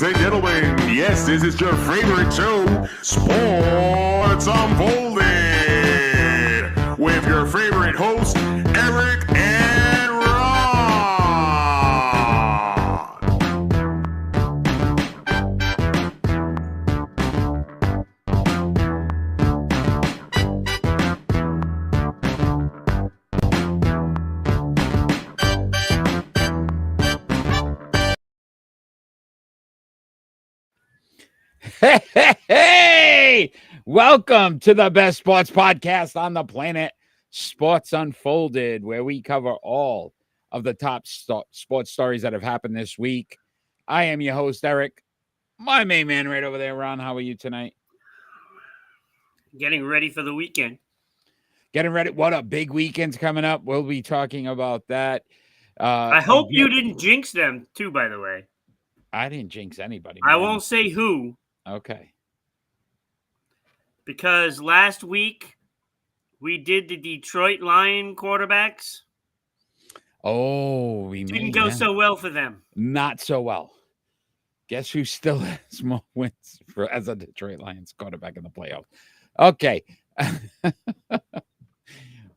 and gentlemen, yes, this is your favorite show, Sports Unfolded, with your favorite hosts, Eric and Ron. Hey, welcome to the best sports podcast on the planet, Sports Unfolded, where we cover all of the top sports stories that have happened this week. I am your host, Eric. My main man right over there, Ron. How are you tonight? Getting ready for the weekend. Getting ready. What a big weekend's coming up. We'll be talking about that. I hope you didn't jinx them, too, by the way. I didn't jinx anybody. I won't say who. Okay. Because last week we did the Detroit Lion quarterbacks. Oh, we didn't go so well for them. Not so well. Guess who still has more wins as a Detroit Lions quarterback in the playoffs? Okay.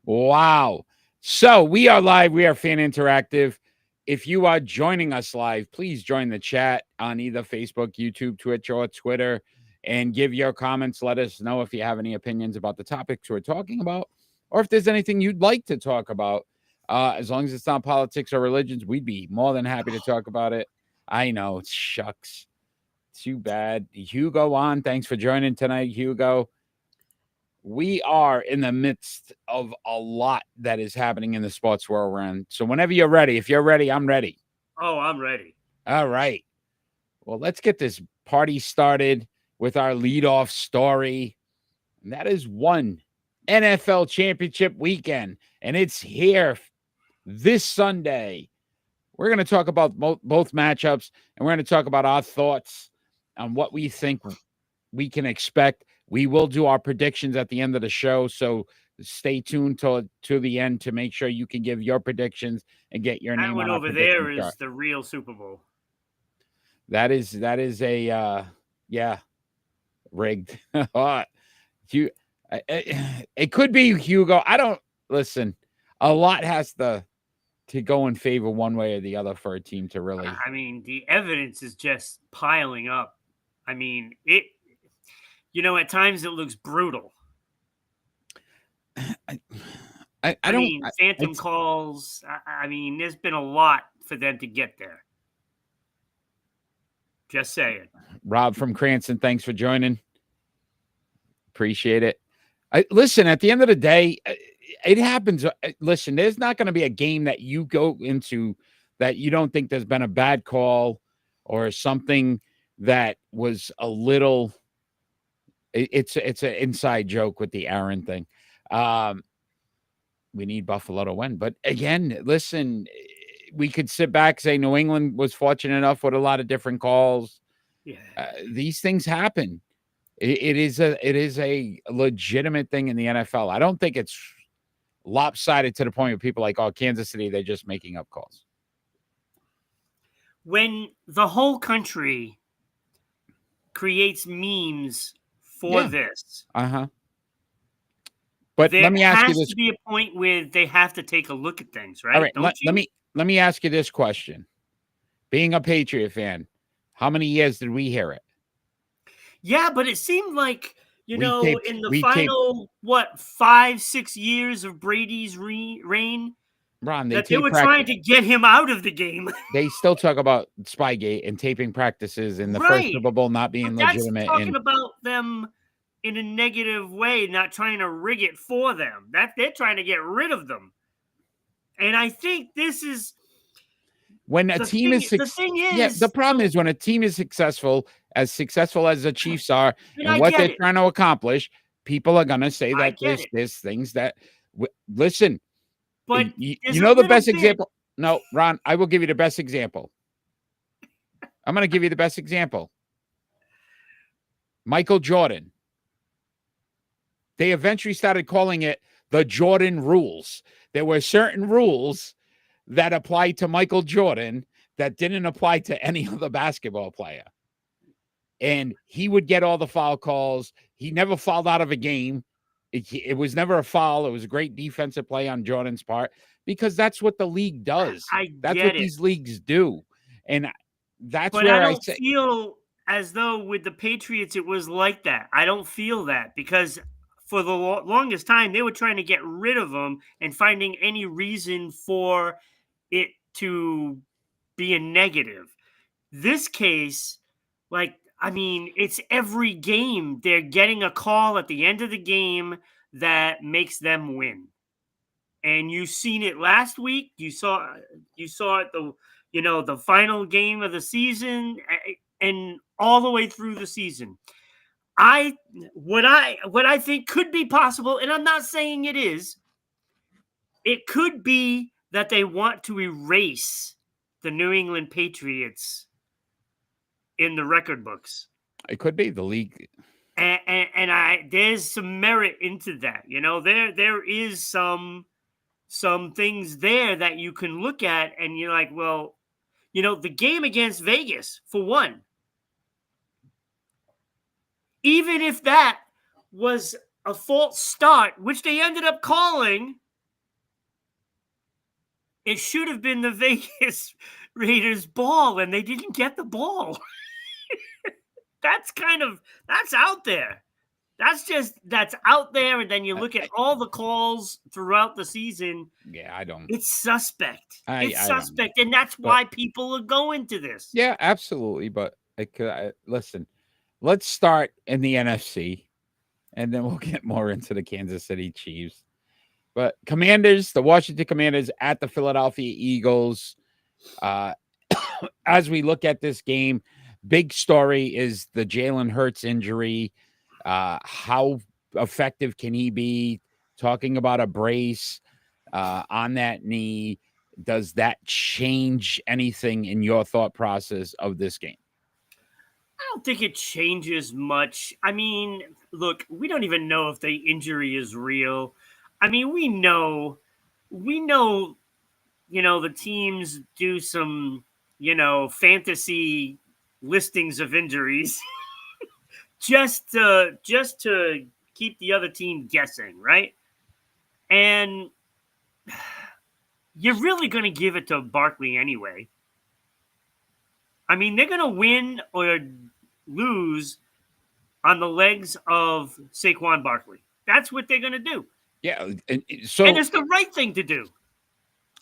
Wow. So we are live. We are Fan Interactive. If you are joining us live, please join the chat on either Facebook, YouTube, Twitch, or Twitter and give your comments. Let us know if you have any opinions about the topics we're talking about or if there's anything you'd like to talk about. As long as it's not politics or religions, we'd be more than happy to talk about it. I know. Shucks. Too bad. Hugo on. Thanks for joining tonight, Hugo. We are in the midst of a lot that is happening in the sports world, Ron. So whenever you're ready, if you're ready, I'm ready. Oh, I'm ready. All right. Well, let's get this party started with our leadoff story. And that is one NFL championship weekend. And it's here this Sunday. We're going to talk about both matchups, and we're going to talk about our thoughts on what we think we can expect. We will do our predictions at the end of the show, so stay tuned to the end to make sure you can give your predictions and get your name on our over there is chart. the real Super Bowl. That is a rigged. It could be, Hugo. I don't listen. A lot has to go in favor one way or the other for a team to really. I mean, the evidence is just piling up. I mean, at times it looks brutal. I mean, phantom calls. I mean, there's been a lot for them to get there. Just saying. Rob from Cranston, thanks for joining. Appreciate it. Listen, at the end of the day, it happens. Listen, there's not going to be a game that you go into that you don't think there's been a bad call or something that was a little. It's an inside joke with the Aaron thing. We need Buffalo to win. But again, listen, we could sit back, say New England was fortunate enough with a lot of different calls. Yeah. These things happen. It is a legitimate thing in the NFL. I don't think it's lopsided to the point where people are like, oh, Kansas City, they're just making up calls. When the whole country creates memes for this. But let me ask you this. There has to be a point where they have to take a look at things, right? All right, let me ask you this question. Being a Patriot fan, how many years did we hear it? Yeah, but it seemed like, in the final 5-6 years of Brady's reign, Ron, they were trying to get him out of the game. They still talk about Spygate and taping practices and the first Super Bowl not being legitimate. That's talking about them in a negative way, not trying to rig it for them. They're trying to get rid of them. And I think this is when a team is successful. Yeah, the problem is when a team is successful as the Chiefs are, and what they're trying to accomplish, people are going to say that there's things that listen. But you know the best example. No, Ron, I will give you the best example. I'm going to give you the best example. Michael Jordan. They eventually started calling it the Jordan rules. There were certain rules that applied to Michael Jordan that didn't apply to any other basketball player. and he would get all the foul calls. He never fouled out of a game. It was never a foul. It was a great defensive play on Jordan's part because that's what the league does. I That's get what it. these leagues do. And that's But where I I don't say, feel as though with the Patriots it was like that. I don't feel that because for the longest time they were trying to get rid of him and finding any reason for it to be a negative. This case, like, I mean, it's every game they're getting a call at the end of the game that makes them win. And you've seen it last week. You saw it the final game of the season and all the way through the season. What I think could be possible, and I'm not saying it is, it could be that they want to erase the New England Patriots in the record books. it could be the league. And there's some merit into that. There is some things there that you can look at and you're like, well, the game against Vegas, for one, even if that was a false start, which they ended up calling, it should have been the Vegas Raiders ball and they didn't get the ball. That's out there. That's out there. And then you look at all the calls throughout the season. Yeah, I don't. It's suspect. It's I don't know. suspect. And that's why people are going to this. Yeah, absolutely. But listen, let's start in the NFC, and then we'll get more into the Kansas City Chiefs. But Commanders, the Washington Commanders at the Philadelphia Eagles. As we look at this game, big story is the Jalen Hurts injury. How effective can he be? Talking about a brace on that knee. Does that change anything in your thought process of this game? I don't think it changes much. I mean, look, we don't even know if the injury is real. I mean, we know, the teams do some, fantasy listings of injuries just to keep the other team guessing, right? And you're really going to give it to Barkley anyway. I mean, they're going to win or lose on the legs of Saquon Barkley. That's what they're going to do. Yeah, and it's the right thing to do.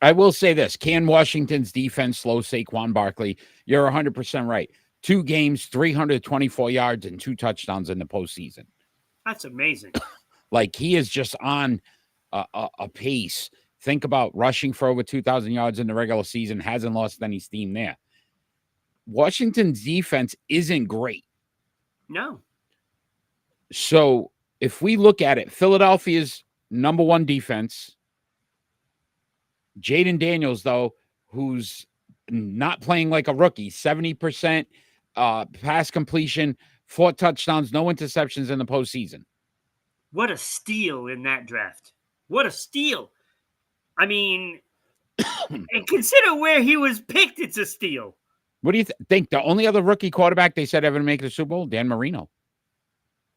I will say this. Can Washington's defense slow Saquon Barkley? You're 100% right. 2 games, 324 yards, and 2 touchdowns in the postseason. That's amazing. Like, he is just on a pace. Think about rushing for over 2,000 yards in the regular season. Hasn't lost any steam there. Washington's defense isn't great. No. So if we look at it, Philadelphia's number 1 defense, Jaden Daniels, though, who's not playing like a rookie, 70% pass completion, 4 touchdowns, no interceptions in the postseason. What a steal in that draft. What a steal. I mean, and consider where he was picked, it's a steal. What do you think? The only other rookie quarterback they said ever to make the Super Bowl, Dan Marino.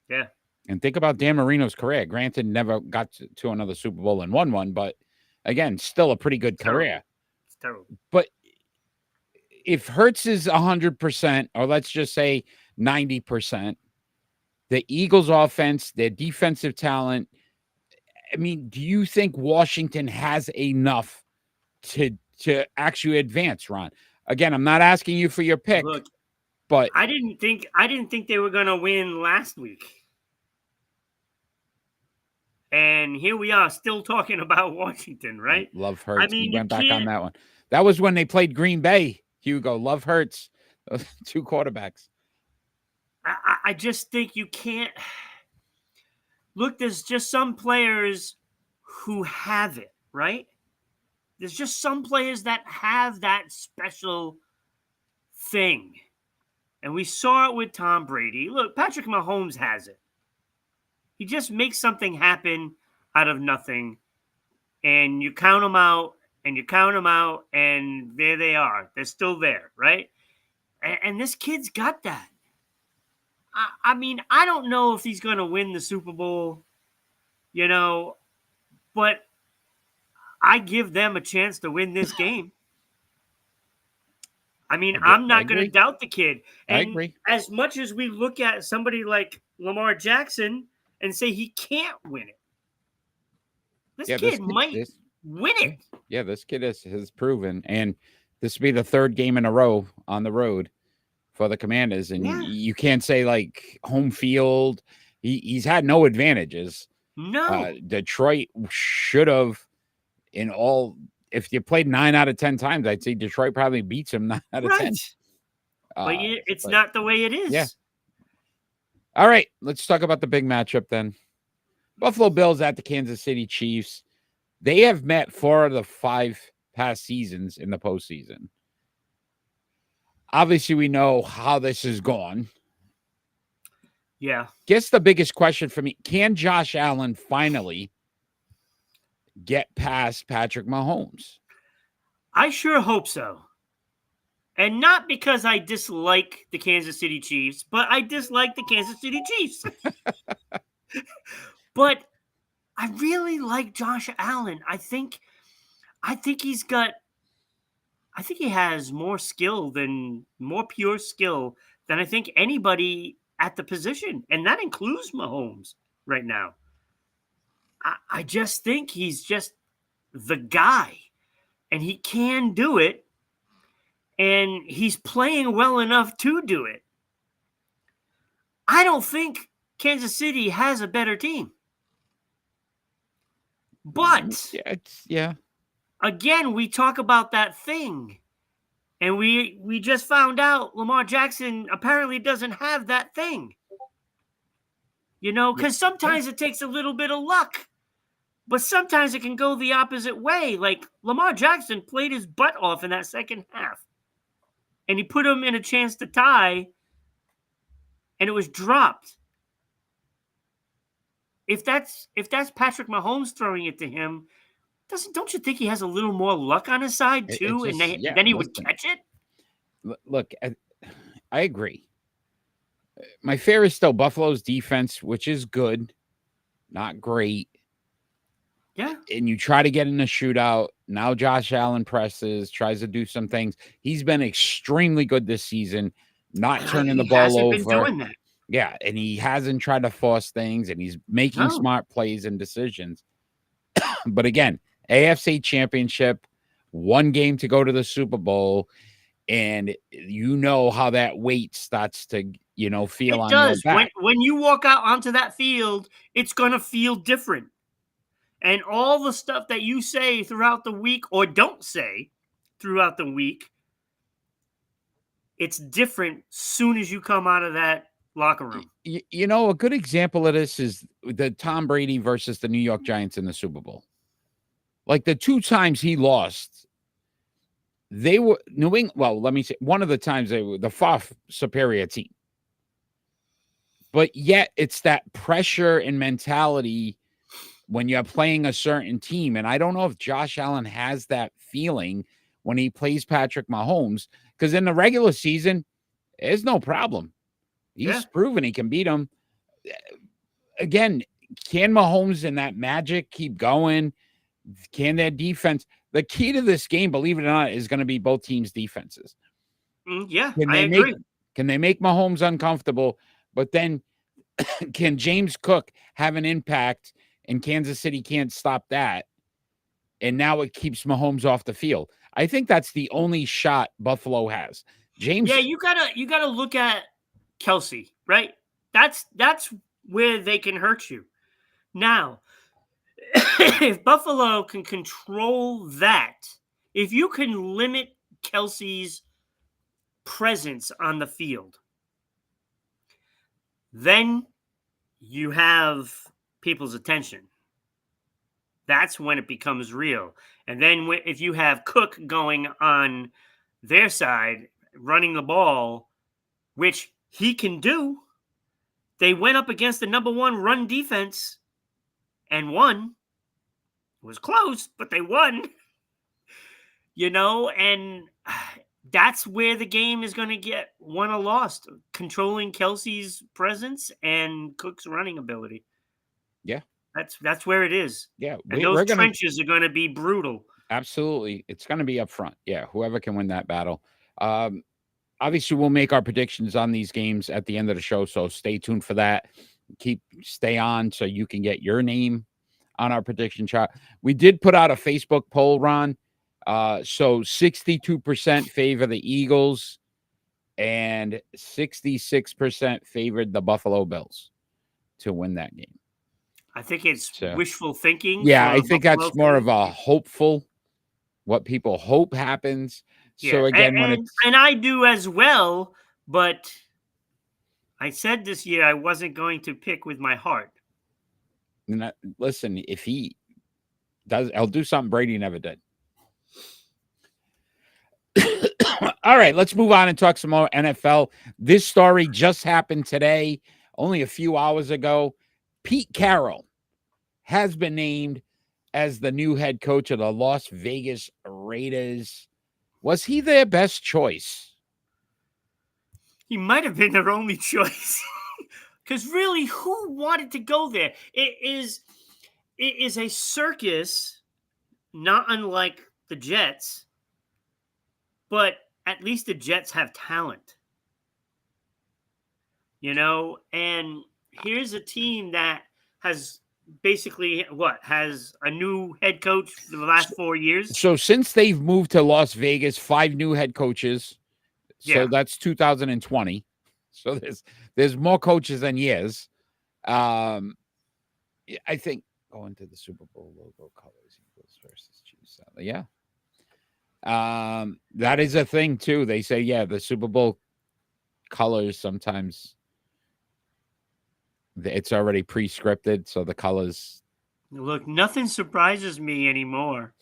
Yeah. And think about Dan Marino's career. Granted, never got to another Super Bowl and won one, but again, still a pretty good career. It's terrible. But if Hurts is 100%, or let's just say 90%, the Eagles' offense, their defensive talent, I mean, do you think Washington has enough to actually advance, Ron? Again, I'm not asking you for your pick. Look, but I didn't think they were going to win last week. And here we are still talking about Washington, right? Love Hurts. I mean, we went back on that one. That was when they played Green Bay, Hugo. Love Hurts. 2 quarterbacks. I just think you can't. Look, there's just some players who have it, right? There's just some players that have that special thing. And we saw it with Tom Brady. Look, Patrick Mahomes has it. He just makes something happen out of nothing. And you count them out, and you count them out, and there they are. They're still there, right? And this kid's got that. I mean, I don't know if he's going to win the Super Bowl, but I give them a chance to win this game. I mean, I'm not going to doubt the kid. I And agree. as much as we look at somebody like Lamar Jackson and say he can't win it, this kid might win it. Yeah, this kid has proven. And this will be the third game in a row on the road for the Commanders. And you can't say like home field. He's had no advantages. No. Detroit should have if you played 9 out of 10 times, I'd say Detroit probably beats him 9 out of 10. But it's not the way it is. Yeah. All right, let's talk about the big matchup then. Buffalo Bills at the Kansas City Chiefs. They have met 4 of the 5 past seasons in the postseason. Obviously, we know how this has gone. Yeah. Guess the biggest question for me, can Josh Allen finally get past Patrick Mahomes? I sure hope so. And not because I dislike the Kansas City Chiefs, but I dislike the Kansas City Chiefs. But I really like Josh Allen. I think he has more pure skill than I think anybody at the position. And that includes Mahomes right now. I just think he's just the guy, and he can do it, and he's playing well enough to do it. I don't think Kansas City has a better team. But again, we talk about that thing, and we just found out Lamar Jackson apparently doesn't have that thing. Because sometimes it takes a little bit of luck. But sometimes it can go the opposite way. Like Lamar Jackson played his butt off in that second half. And he put him in a chance to tie. And it was dropped. If that's Patrick Mahomes throwing it to him, don't you think he has a little more luck on his side too? And then he would catch it? Look, I agree. My fear is still Buffalo's defense, which is good, not great. Yeah. And you try to get in a shootout. Now Josh Allen tries to do some things. He's been extremely good this season, not turning the ball over. Been doing that. Yeah, and he hasn't tried to force things, and he's making smart plays and decisions. But again, AFC Championship, 1 game to go to the Super Bowl, and you know how that weight starts to, feel on your back. When you walk out onto that field, it's going to feel different. And all the stuff that you say throughout the week or don't say throughout the week, it's different soon as you come out of that locker room. A good example of this is the Tom Brady versus the New York Giants in the Super Bowl. Like the 2 times he lost, they were New England. Well, let me say, one of the times they were the far superior team. But yet it's that pressure and mentality when you're playing a certain team. And I don't know if Josh Allen has that feeling when he plays Patrick Mahomes, because in the regular season, there's no problem. He's proven he can beat him. Again, can Mahomes and that magic keep going? Can their defense? The key to this game, believe it or not, is going to be both teams' defenses. I agree. Can they make Mahomes uncomfortable? But then can James Cook have an impact? And Kansas City can't stop that. And now it keeps Mahomes off the field. I think that's the only shot Buffalo has. James. Yeah, you gotta look at Kelsey, right? That's where they can hurt you. Now, if Buffalo can control that, if you can limit Kelsey's presence on the field, then you have people's attention. That's when it becomes real. And then if you have Cook going on their side, running the ball, which he can do, they went up against the number 1 run defense and won. It was close, but they won. And that's where the game is going to get won or lost, controlling Kelsey's presence and Cook's running ability. Yeah. That's where it is. Yeah. And those We're going to trenches are going to be brutal. absolutely. It's going to be up front. Yeah. Whoever can win that battle. Obviously, we'll make our predictions on these games at the end of the show. So stay tuned for that. Stay on so you can get your name on our prediction chart. We did put out a Facebook poll, Ron. So 62% favor the Eagles and 66% favored the Buffalo Bills to win that game. I think it's wishful thinking. Yeah, I think that's more of a hopeful, what people hope happens. Yeah. So again, and I do as well, but I said this year I wasn't going to pick with my heart. Listen, if he does, I'll do something Brady never did. All right, let's move on and talk some more NFL. This story just happened today, only a few hours ago. Pete Carroll has been named as the new head coach of the Las Vegas Raiders. Was he their best choice? He might have been their only choice. Because really, who wanted to go there? It is a circus, not unlike the Jets, but at least the Jets have talent. And here's a team that has basically has a new head coach for the last 4 years. So since they've moved to Las Vegas, 5 new head coaches. So that's 2020. So there's more coaches than years. I think going to the Super Bowl logo colors Eagles versus Chiefs. Yeah. That is a thing too. They say, the Super Bowl colors sometimes it's already pre-scripted, so the colors. Look, nothing surprises me anymore.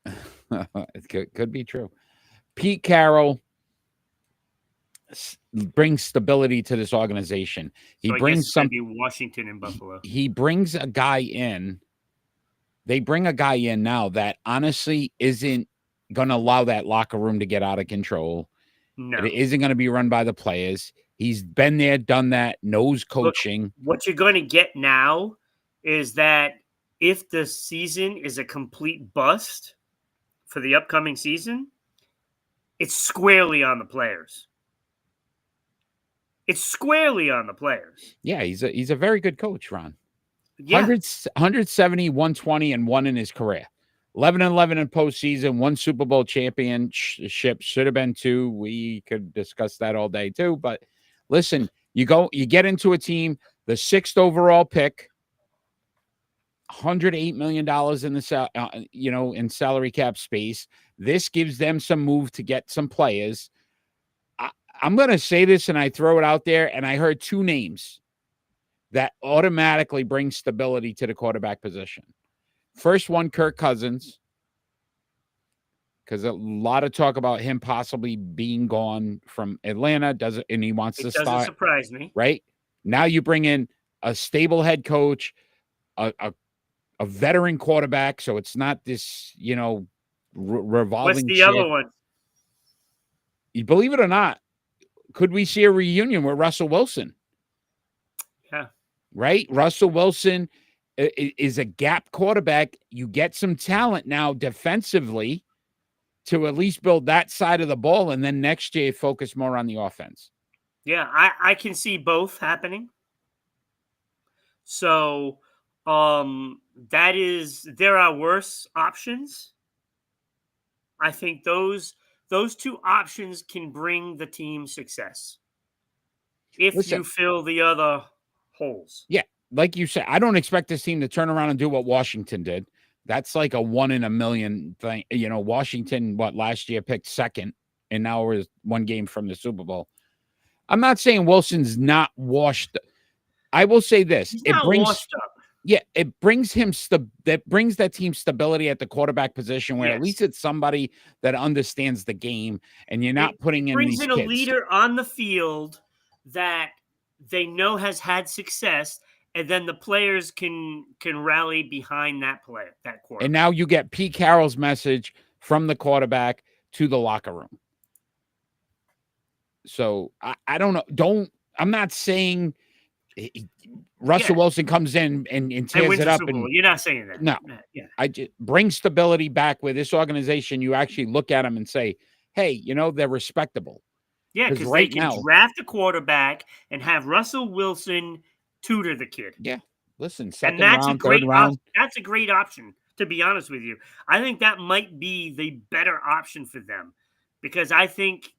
It could be true. Pete Carroll brings stability to this organization. He brings Washington and Buffalo. He brings a guy in. They bring a guy in now that honestly isn't going to allow that locker room to get out of control. No. It isn't going to be run by the players. He's been there, done that, knows coaching. Look, what you're going to get now is that if the season is a complete bust for the upcoming season, it's squarely on the players. It's squarely on the players. Yeah, he's a very good coach, Ron. Yeah. 170, 120, and 1 in his career. 11-11 in postseason, 1 Super Bowl championship, should have been 2. We could discuss that all day too. But listen, you get into a team, the 6th overall pick, $108 million in the in salary cap space. This gives them some move to get some players. I'm going to say this, and I throw it out there, and I heard 2 names that automatically bring stability to the quarterback position. First one, Kirk Cousins, because a lot of talk about him possibly being gone from Atlanta, and he wants to start. It doesn't surprise me. Right? Now you bring in a stable head coach, a veteran quarterback, so it's not this, revolving. What's the other one? You believe it or not, could we see a reunion with Russell Wilson? Yeah. Right? Russell Wilson is a gap quarterback. You get some talent now defensively to at least build that side of the ball, and then next year focus more on the offense. Yeah, I can see both happening. So there are worse options. I think those 2 options can bring the team success if you fill the other holes. Yeah, like you said, I don't expect this team to turn around and do what Washington did. That's like a 1 in a million thing. Washington, last year picked 2nd, and now we're 1 game from the Super Bowl. I'm not saying Wilson's not washed. I will say this: washed up. Yeah, it brings that team stability at the quarterback position, where at least it's somebody that understands the game, and you're not putting in these kids. Brings in a leader on the field that they know has had success, and then the players can rally behind that player, that quarterback. And now you get Pete Carroll's message from the quarterback to the locker room. So I don't know. I'm not saying Russell Wilson comes in and And tears wins it the up. Super Bowl. And You're not saying that. no, Yeah. I just bring stability back with this organization. You actually look at them and say, hey, they're respectable. Yeah, because they can draft a quarterback and have Russell Wilson tutor the kid. Yeah. Listen, And second that's round, third round. That's a great option, to be honest with you. I think that might be the better option for them because I think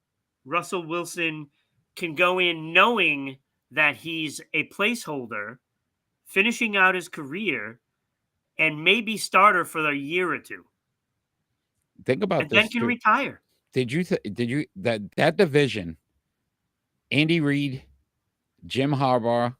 Russell Wilson can go in knowing that he's a placeholder, finishing out his career, and maybe starter for a year or two. Think about And this. then can retire. Did you that division, Andy Reid, Jim Harbaugh,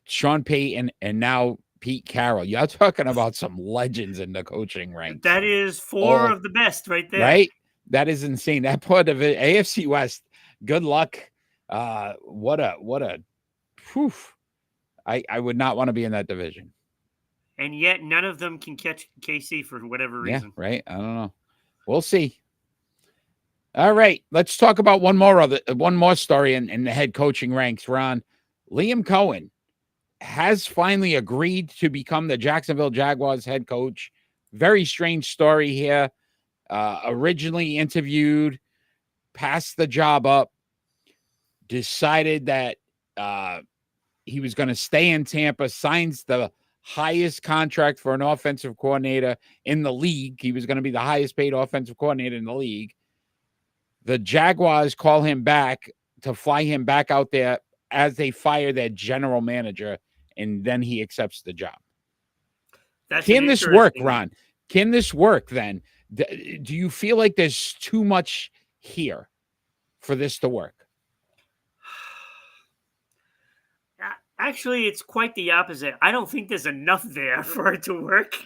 Sean Payton, and now Pete Carroll. You're talking about some legends in the coaching ranks. That is four of the best right there. Right? That is insane. That part of it, AFC West, good luck. What a whew. I would not want to be in that division. And yet none of them can catch KC for whatever reason. Yeah, right. I don't know. We'll see. All right. Let's talk about one more story in the head coaching ranks, Ron. Liam Cohen has finally agreed to become the Jacksonville Jaguars head coach. Very strange story here. Originally interviewed, passed the job up, decided that he was going to stay in Tampa, signs the highest contract for an offensive coordinator in the league. He was going to be the highest paid offensive coordinator in the league. The Jaguars call him back to fly him back out there as they fire their general manager, and then he accepts the job. Can this work, Ron? Can this work then? Do you feel like there's too much here for this to work? Actually, it's quite the opposite. I don't think there's enough there for it to work.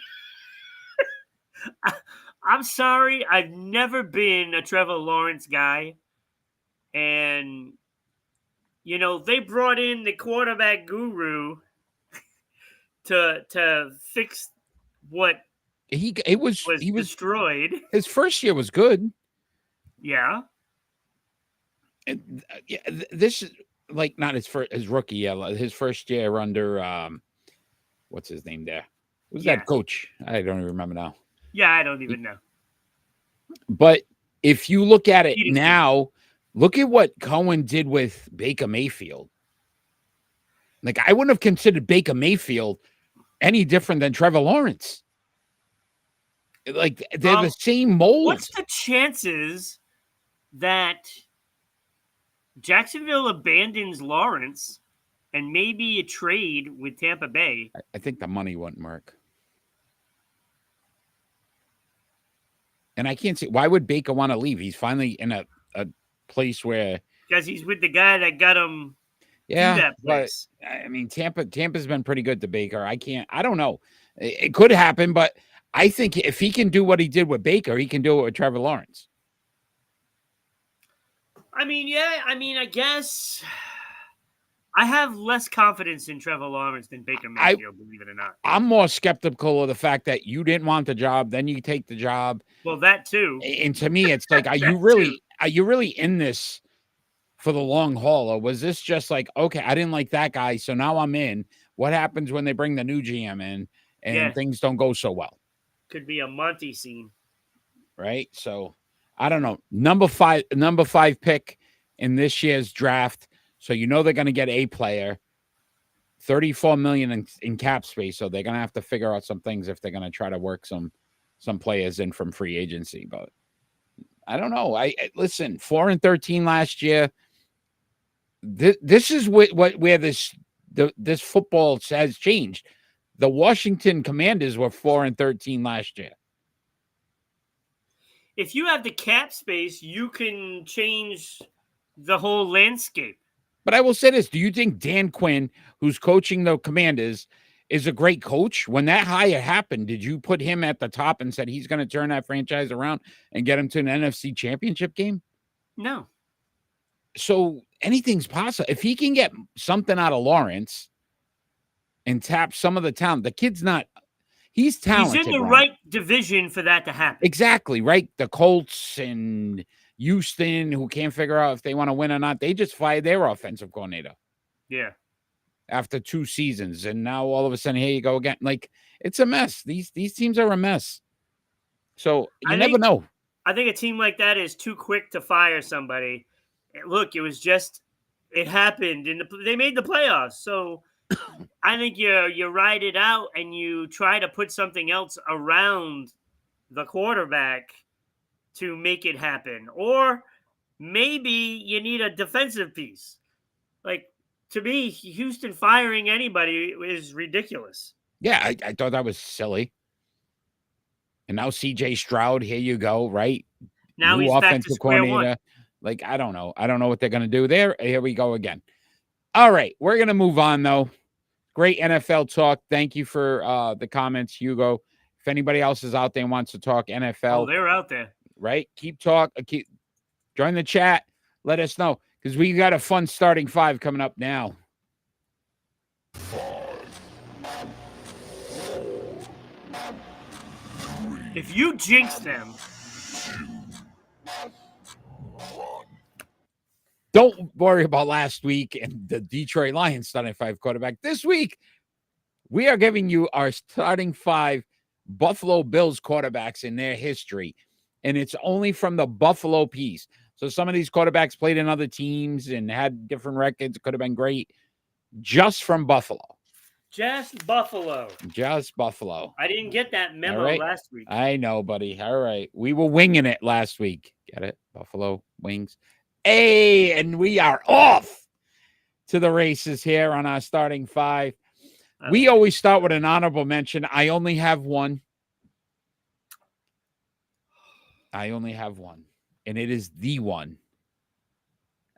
I'm sorry. I've never been a Trevor Lawrence guy. And, they brought in the quarterback guru to fix what was destroyed. His first year was good. Yeah. And, this is like not his rookie year, his first year under what's his name there? Who's that coach? I don't even remember now. Yeah, I don't even know. But if you look at it now, look at what Cohen did with Baker Mayfield. Like, I wouldn't have considered Baker Mayfield any different than Trevor Lawrence. Like, they're the same mold. What's the chances that Jacksonville abandons Lawrence and maybe a trade with Tampa Bay? I think the money wouldn't work. And I can't see, why would Baker want to leave? He's finally in a place where... Because he's with the guy that got him to that place. But, I mean, Tampa's been pretty good to Baker. I don't know. It could happen, but I think if he can do what he did with Baker, he can do it with Trevor Lawrence. I guess I have less confidence in Trevor Lawrence than Baker Mayfield, believe it or not. I'm more skeptical of the fact that you didn't want the job, then you take the job. Well, that too. And to me, it's like, are you really in this for the long haul? Or was this just like, okay, I didn't like that guy, so now I'm in. What happens when they bring the new GM in and things don't go so well? Could be a Monty scene. Right? So I don't know. Number five pick in this year's draft. So they're going to get a player, $34 million in cap space. So they're going to have to figure out some things if they're going to try to work some players in from free agency. But I don't know. I listen, 4-13 last year. This is where this football has changed. The Washington Commanders were 4-13 last year. If you have the cap space, you can change the whole landscape. But I will say this. Do you think Dan Quinn, who's coaching the Commanders, is a great coach? When that hire happened, did you put him at the top and said he's going to turn that franchise around and get him to an NFC championship game? No. So anything's possible. If he can get something out of Lawrence and tap some of the talent, the kid's not... He's talented. He's in the right division for that to happen. Exactly, right? The Colts and Houston, who can't figure out if they want to win or not, they just fired their offensive coordinator Yeah. after 2 seasons, and now all of a sudden here you go again. Like, it's a mess. These teams are a mess. So you never know. I think a team like that is too quick to fire somebody. Look, it happened, and they made the playoffs. So I think you ride it out and you try to put something else around the quarterback to make it happen. Or maybe you need a defensive piece. Like, to me, Houston firing anybody is ridiculous. Yeah, I thought that was silly. And now CJ Stroud, here you go, right? Now New he's back to offensive square coordinator. one. Like, I don't know. I don't know what they're going to do there. Here we go again. All right, we're going to move on, though. Great NFL talk. Thank you for the comments, Hugo. If anybody else is out there and wants to talk NFL, Oh, they're out there. right? Keep join the chat. Let us know, because we got a fun starting 5 coming up now. If you jinx them, don't worry about last week and the Detroit Lions starting 5 quarterback. This week, we are giving you our starting 5 Buffalo Bills quarterbacks in their history, and it's only from the Buffalo piece. So some of these quarterbacks played in other teams and had different records. It could have been great. Just from Buffalo. just Buffalo. Just Buffalo. I didn't get that memo right. last week. I know, buddy. All right. We were winging it last week. Get it? Buffalo wings. Hey, and we are off to the races here on our starting 5. We always start with an honorable mention. I only have one. And it is the one.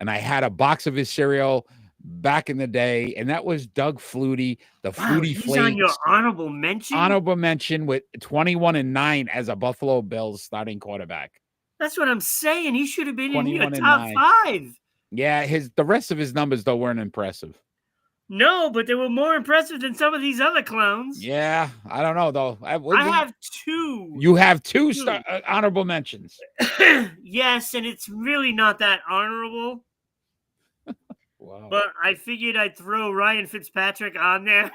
And I had a box of his cereal back in the day, and that was Doug Flutie, the Flutie he's Flakes. on your honorable mention? Honorable mention with 21-9 as a Buffalo Bills starting quarterback. That's what I'm saying. He should have been in your 21-9. top 5. Yeah, the rest of his numbers, though, weren't impressive. No, but they were more impressive than some of these other clowns. Yeah, I don't know, though. I have 2. You have 2 honorable mentions. Yes, and it's really not that honorable. Wow. But I figured I'd throw Ryan Fitzpatrick on there.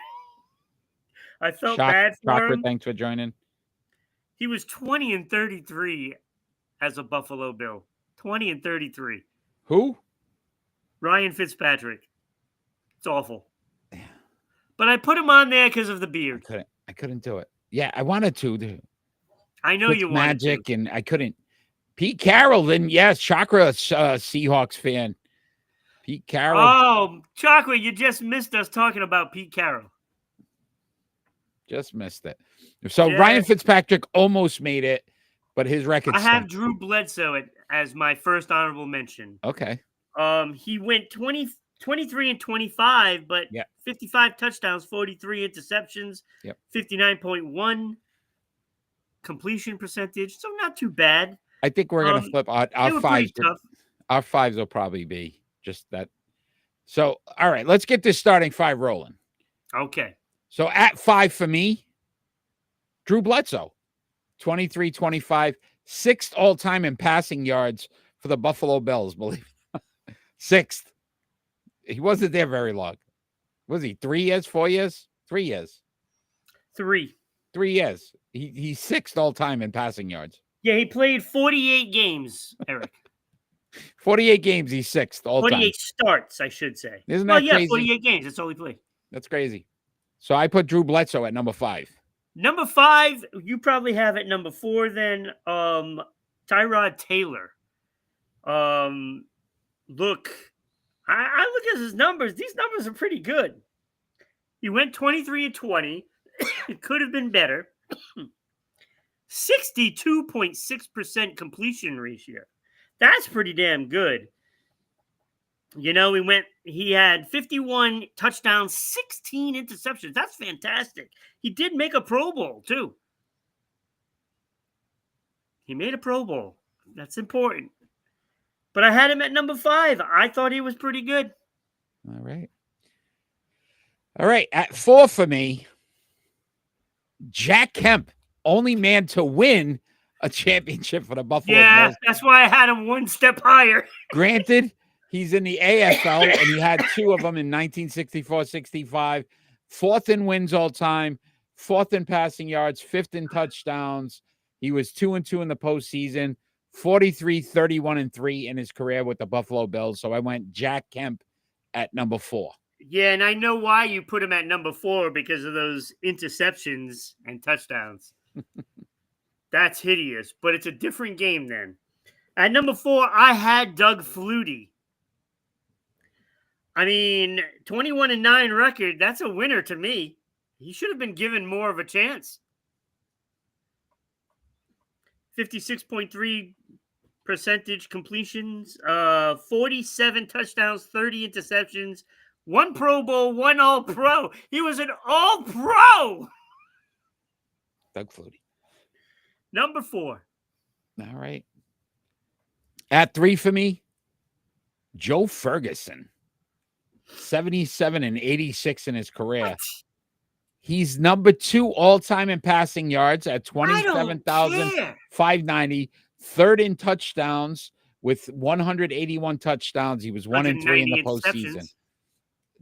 I felt bad for him. Thanks for joining. He was 20-33 as a Buffalo Bill. 20-33. Who? Ryan Fitzpatrick. It's awful. But I put him on there because of the beard. I couldn't do it. Yeah, I wanted to. Dude. I know you wanted magic, and I couldn't. Pete Carroll, then yes, Chakra, Seahawks fan. Pete Carroll. Oh, Chakra, you just missed us talking about Pete Carroll. Just missed it. So Ryan Fitzpatrick almost made it, but his record. I have Drew Bledsoe as my first honorable mention. Okay. He went 23-25, but 55 touchdowns, 43 interceptions, 59.1 completion percentage. So not too bad. I think we're gonna flip our 5s. Our 5s will probably be just that. So all right, let's get this starting 5 rolling. Okay. So at 5 for me, Drew Bledsoe, 23-25, 6th all-time in passing yards for the Buffalo Bills, believe it. 6th. He wasn't there very long. Was he 3 years, 4 years? 3 years. 3 years. He's 6th all-time in passing yards. Yeah, he played 48 games, Eric. 48 games, he's 6th all-time. 48 starts, I should say. Isn't that crazy? 48 games. That's all he played. That's crazy. So I put Drew Bledsoe at number 5. Number 5, you probably have at number 4 then, Tyrod Taylor. Look, I look at his numbers. These numbers are pretty good. He went 23-20. It could have been better. 62.6% completion ratio. That's pretty damn good. You know, he had 51 touchdowns, 16 interceptions. That's fantastic. He did make a Pro Bowl, too. He made a Pro Bowl. That's important. But I had him at number 5. I thought he was pretty good. All right. At 4 for me, Jack Kemp, only man to win a championship for the Buffalo Yeah, Bills. that's why I had him one step higher. Granted, he's in the AFL, and he had 2 of them in 1964-65. 4th in wins all time, 4th in passing yards, 5th in touchdowns. He was 2-2 in the postseason, 43-31-3 in his career with the Buffalo Bills. So I went Jack Kemp at number 4. Yeah, and I know why you put him at number 4 because of those interceptions and touchdowns. That's hideous, but it's a different game then. At number 4, I had Doug Flutie. I mean, 21-9 record, that's a winner to me. He should have been given more of a chance. 56.3 percentage completions, 47 touchdowns, 30 interceptions, 1 Pro Bowl, 1 All-Pro. He was an All-Pro. Doug Flutie. Number 4. All right. At 3 for me, Joe Ferguson. 77 and 86 in his career. What? He's number 2 all-time in passing yards at I don't 27,590. 3rd in touchdowns with 181 touchdowns. He was 1-3 in the postseason.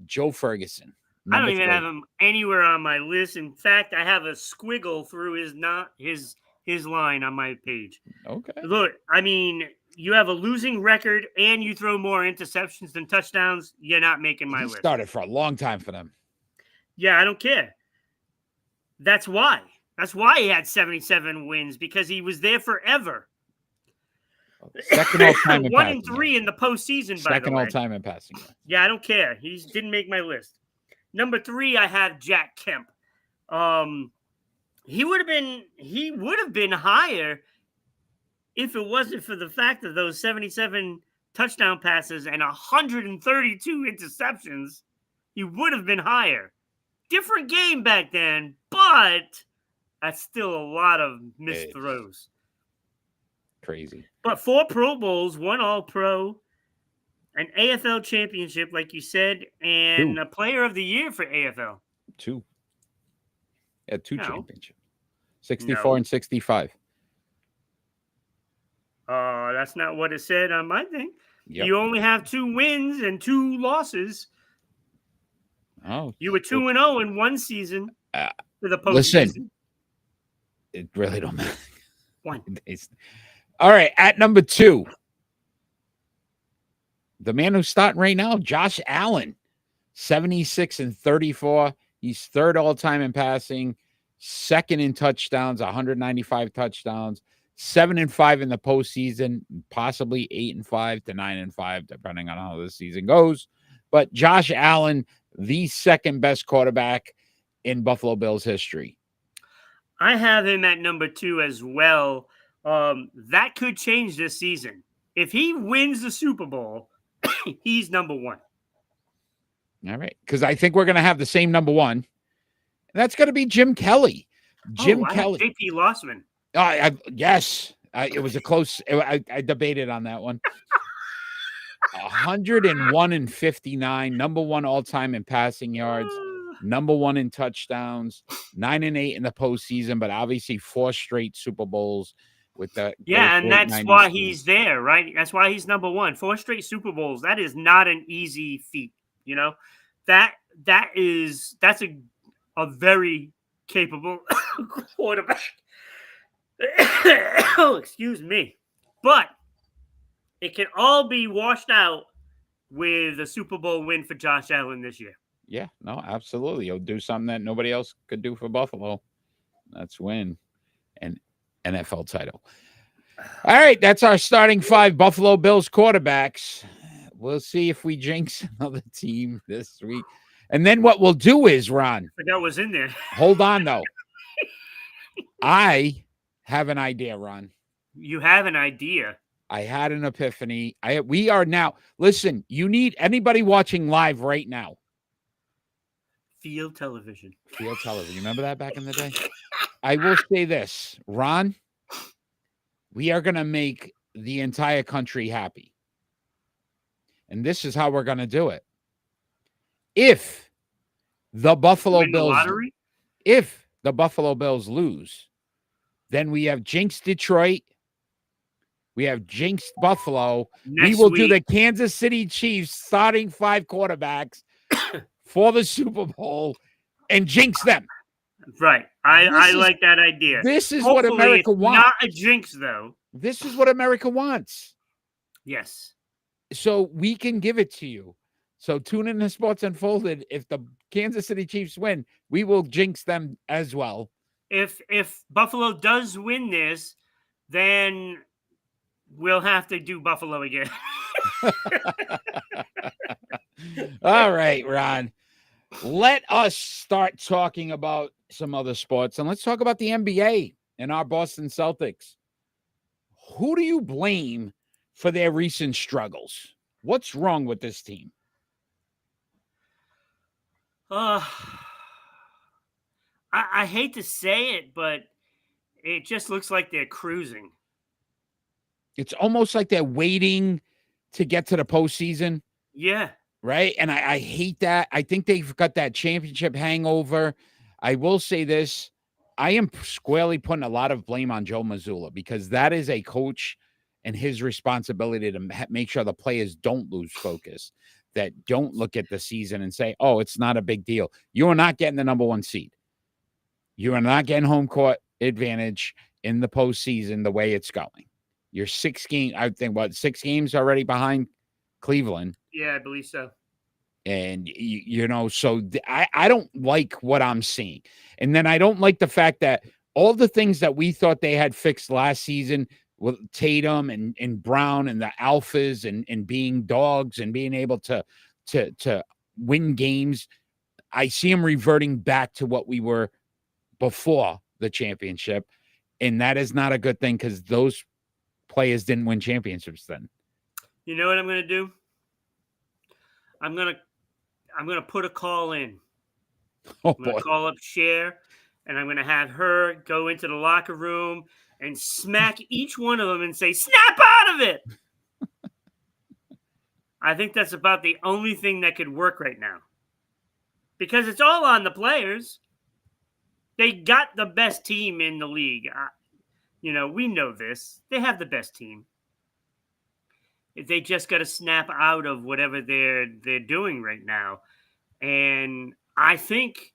Joe Ferguson. I don't even have him anywhere on my list. In fact, I have a squiggle through his line on my page. Okay. Look, I mean, you have a losing record and you throw more interceptions than touchdowns. You're not making my list. Started for a long time for them. Yeah, I don't care. That's why. That's why he had 77 wins, because he was there forever. Second all-time in 1-3 in the postseason, by the way. Second all-time in passing. Yeah, I don't care. He didn't make my list. Number 3, I have Jack Kemp. He would have been higher if it wasn't for the fact of those 77 touchdown passes and 132 interceptions. He would have been higher. Different game back then, but that's still a lot of missed throws. Crazy. But 4 Pro Bowls, 1 All-Pro, an AFL championship, like you said, and 2. a Player of the Year for AFL. 2. Yeah, 2 No. championships. 64 and 65. That's not what it said on my thing. Yep. You only have 2 wins and 2 losses. Oh, You were 2-0 in one season for the postseason. Listen, it really don't matter. 1. All right, at number 2, the man who's starting right now, Josh Allen, 76 and 34. He's 3rd all-time in passing, 2nd in touchdowns, 195 touchdowns, 7-5 in the postseason, possibly 8-5 to 9-5, depending on how this season goes. But Josh Allen, the 2nd best quarterback in Buffalo Bills history. I have him at number 2 as well. That could change this season. If he wins the Super Bowl, he's number 1. All right, because I think we're going to have the same number 1. And that's going to be Jim Kelly. Jim Kelly. JP Lossman. Yes. It was a close. I debated on that one. 101 and 59, number 1 all-time in passing yards, number 1 in touchdowns, 9-8 in the postseason, but obviously 4 straight Super Bowls with the and that's why he's there, right? That's why he's number 1. 4 straight Super Bowls. That is not an easy feat, you know. That's a very capable quarterback. Oh, excuse me. But it can all be washed out with a Super Bowl win for Josh Allen this year. Yeah, no, absolutely. He'll do something that nobody else could do for Buffalo. That's win an NFL title. All right, that's our starting 5 Buffalo Bills quarterbacks. We'll see if we jinx another team this week. And then what we'll do is, Ron. I forgot what was in there. Hold on, though. I have an idea, Ron. You have an idea. I had an epiphany. We are now. Listen, you need anybody watching live right now. Field television. Field television. Remember that back in the day? I will say this, Ron. We are going to make the entire country happy. And this is how we're going to do it. If the Buffalo Bills lose, Then we have jinxed Detroit. We have jinxed Buffalo. Next we will do week- the Kansas City Chiefs starting 5 quarterbacks for the Super Bowl and jinx them. Right. I like that idea. This is Hopefully what America it's wants. not a jinx, though. This is what America wants. Yes. So we can give it to you. So tune in to Sports Unfolded. If the Kansas City Chiefs win, we will jinx them as well. If Buffalo does win this, then we'll have to do Buffalo again. All right, Ron. Let us start talking about some other sports, and let's talk about the NBA and our Boston Celtics. Who do you blame for their recent struggles? What's wrong with this team? I hate to say it, but it just looks like they're cruising. It's almost like they're waiting to get to the postseason. Yeah. Right. And I hate that. I think they've got that championship hangover. I will say this. I am squarely putting a lot of blame on Joe Mazzulla because that is a coach and his responsibility to make sure the players don't lose focus, that don't look at the season and say, oh, it's not a big deal. You are not getting the number 1 seed. You are not getting home court advantage in the postseason the way it's going. You're 6 games, I think, 6 games already behind Cleveland. Yeah, I believe so. And, so I don't like what I'm seeing. And then I don't like the fact that all the things that we thought they had fixed last season with Tatum and Brown and the alphas and being dogs and being able to win games, I see them reverting back to what we were before the championship. And that is not a good thing because those players didn't win championships then. You know what I'm going to do? I'm going to put a call in. Oh, I'm going to call up Cher, and I'm going to have her go into the locker room and smack each one of them and say, snap out of it. I think that's about the only thing that could work right now. Because it's all on the players. They got the best team in the league. We know this. They have the best team. They just got to snap out of whatever they're doing right now. And I think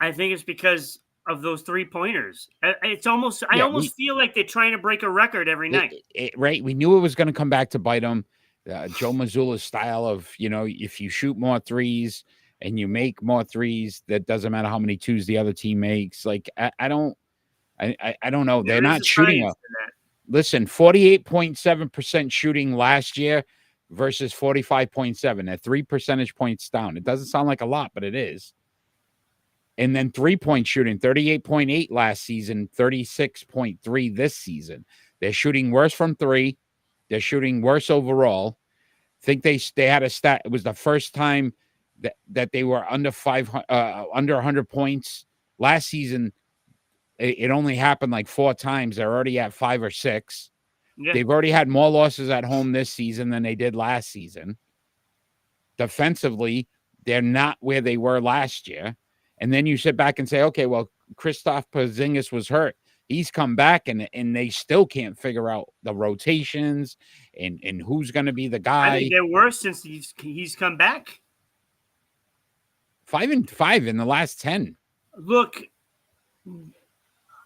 it's because of those 3-pointers. It's almost I almost feel like they're trying to break a record every night. Right. We knew it was going to come back to bite them. Joe Mazzulla's style of, if you shoot more threes and you make more threes, that doesn't matter how many twos the other team makes. Like, I don't know. They're not shooting. Listen, 48.7% shooting last year versus 45.7. At 3 percentage points down. It doesn't sound like a lot, but it is. And then 3-point shooting, 38.8 last season, 36.3 this season. They're shooting worse from 3. They're shooting worse overall. I think they had a stat. It was the first time that they were under 100 points last season. It only happened like 4 times. They're already at 5 or 6. Yeah. They've already had more losses at home this season than they did last season. Defensively, they're not where they were last year. And then you sit back and say, okay, well, Kristaps Porzingis was hurt. He's come back, and they still can't figure out the rotations and who's going to be the guy. I think they're worse since he's come back. 5-5 in the last 10. Look,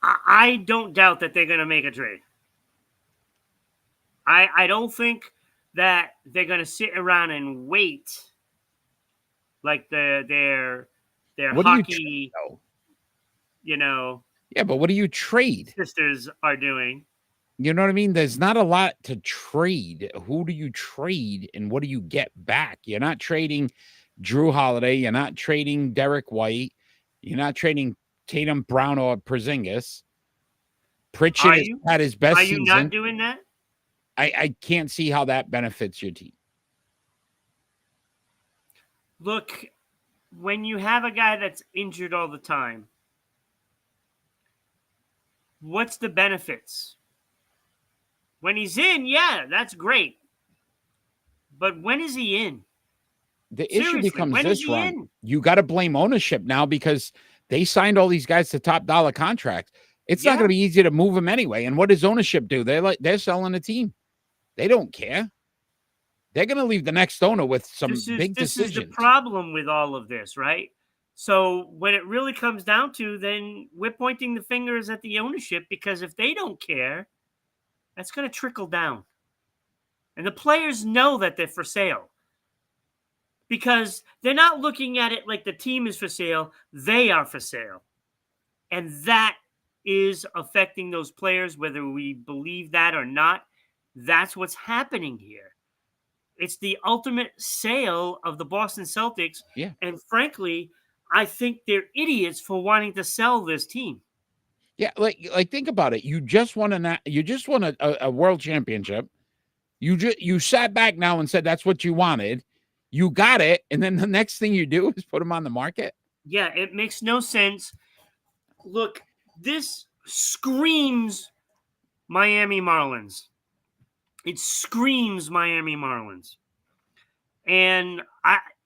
I don't doubt that they're going to make a trade. I don't think that they're going to sit around and wait like their what hockey, Yeah, but what do you trade? Sisters are doing. You know what I mean? There's not a lot to trade. Who do you trade and what do you get back? You're not trading Drew Holiday. You're not trading Derek White. You're not trading Tatum, Brown, or Porzingis. Pritchard had his best season. Are you not doing that? I can't see how that benefits your team. Look, when you have a guy that's injured all the time, what's the benefits? When he's in, yeah, that's great. But when is he in? The issue becomes this, Ron. You got to blame ownership now because They signed all these guys to top dollar contracts. It's not Yeah. going to be easy to move them anyway. And what does ownership do? They're selling a team. They don't care. They're going to leave the next owner with some big This is the decisions. problem with all of this, right? So when it really comes down to, then we're pointing the fingers at the ownership, because if they don't care, that's going to trickle down. And the players know that they're for sale, because they're not looking at it like the team is for sale. They are for sale. And that is affecting those players, whether we believe that or not. That's what's happening here. It's the ultimate sale of the Boston Celtics. Yeah. And frankly, I think they're idiots for wanting to sell this team. Yeah, like think about it. You just won a world championship. You sat back now and said that's what you wanted. You got it, and then the next thing you do is put them on the market. Yeah, it makes no sense. Look, this screams Miami Marlins. It screams Miami Marlins. And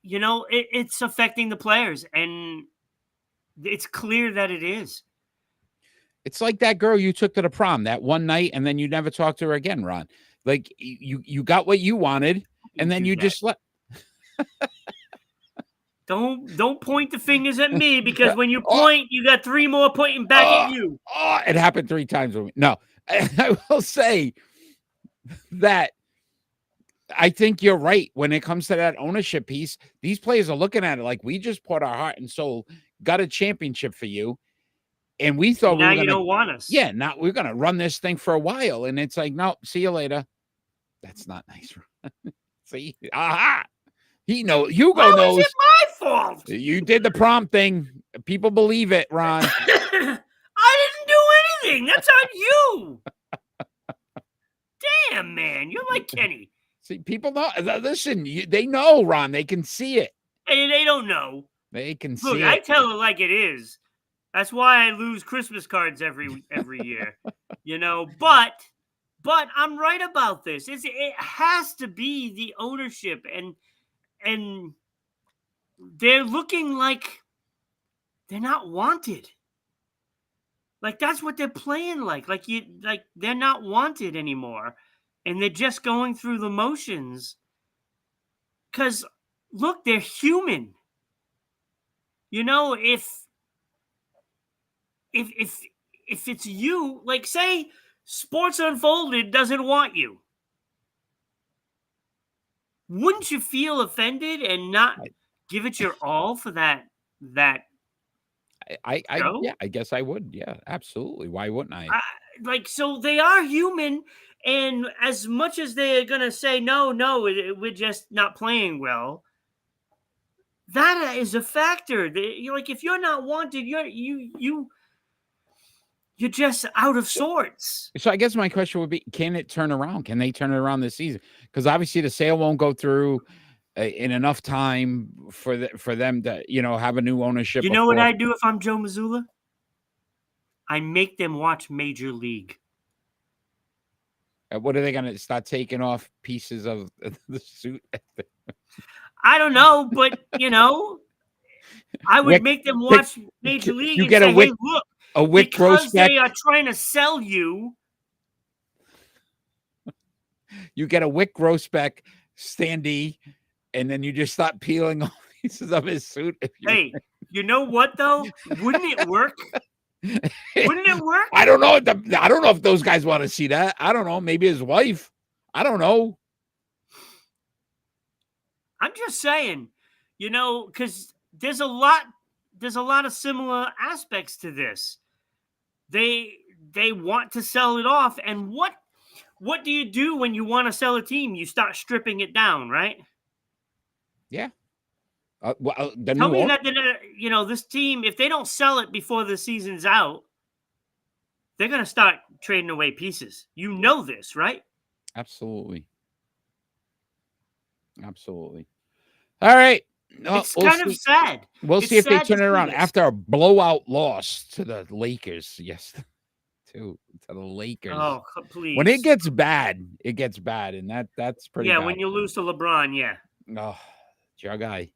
it's affecting the players, and it's clear that it is. It's like that girl you took to the prom that one night, and then you never talked to her again, Ron. Like you got what you wanted, and then you just let. Don't point the fingers at me, because when you point, you got 3 more pointing back at you. Oh, it happened 3 times with me. No, I will say that I think you're right when it comes to that ownership piece. These players are looking at it like, we just poured our heart and soul, got a championship for you, and we thought now you don't want us. Yeah, now we're gonna run this thing for a while, and it's like, no, see you later. That's not nice. See, aha. Hugo knows. It's my fault. You did the prom thing. People believe it, Ron. I didn't do anything. That's on you. Damn, man. You're like Kenny. See, people know. Listen, they know, Ron. They can see it. Hey, they don't know. They can Look, see it. I tell it like it is. That's why I lose Christmas cards every year. But I'm right about this. It has to be the ownership, and they're looking like they're not wanted. Like that's what they're playing like they're not wanted anymore, and they're just going through the motions. Cuz look, they're human. If it's you, like say Sports Unfolded doesn't want you, wouldn't you feel offended and not give it your all for that? I guess I would. Yeah, absolutely. Why wouldn't I? So they are human, and as much as they're gonna say no, we're just not playing well. That is a factor. If you're not wanted, you're just out of sorts. So I guess my question would be, can it turn around? Can they turn it around this season? Because obviously the sale won't go through in enough time for them to, have a new ownership. You know what I do if I'm Joe Mazzulla? I make them watch Major League. What are they going to start taking off pieces of the suit? I don't know, but I would make them watch Major League. You get a Wick, look, a Wick because Grossbeck. They are trying to sell you. You get a Wick Grossbeck standee, and then you just start peeling off pieces of his suit. Hey, you know what though? Wouldn't it work? Wouldn't it work? I don't know. I don't know if those guys want to see that. I don't know. Maybe his wife. I don't know. I'm just saying, because there's a lot of similar aspects to this. They want to sell it off, and what do you do when you want to sell a team? You start stripping it down, right? Yeah. Tell me that this team, if they don't sell it before the season's out, they're going to start trading away pieces. You know this, right? Absolutely. Absolutely. All right. It's kind of sad. We'll see if they turn it around after a blowout loss to the Lakers. Yes. To the Lakers. Oh, please. When it gets bad, and that's pretty bad. When you lose to LeBron, yeah. Oh, your guy.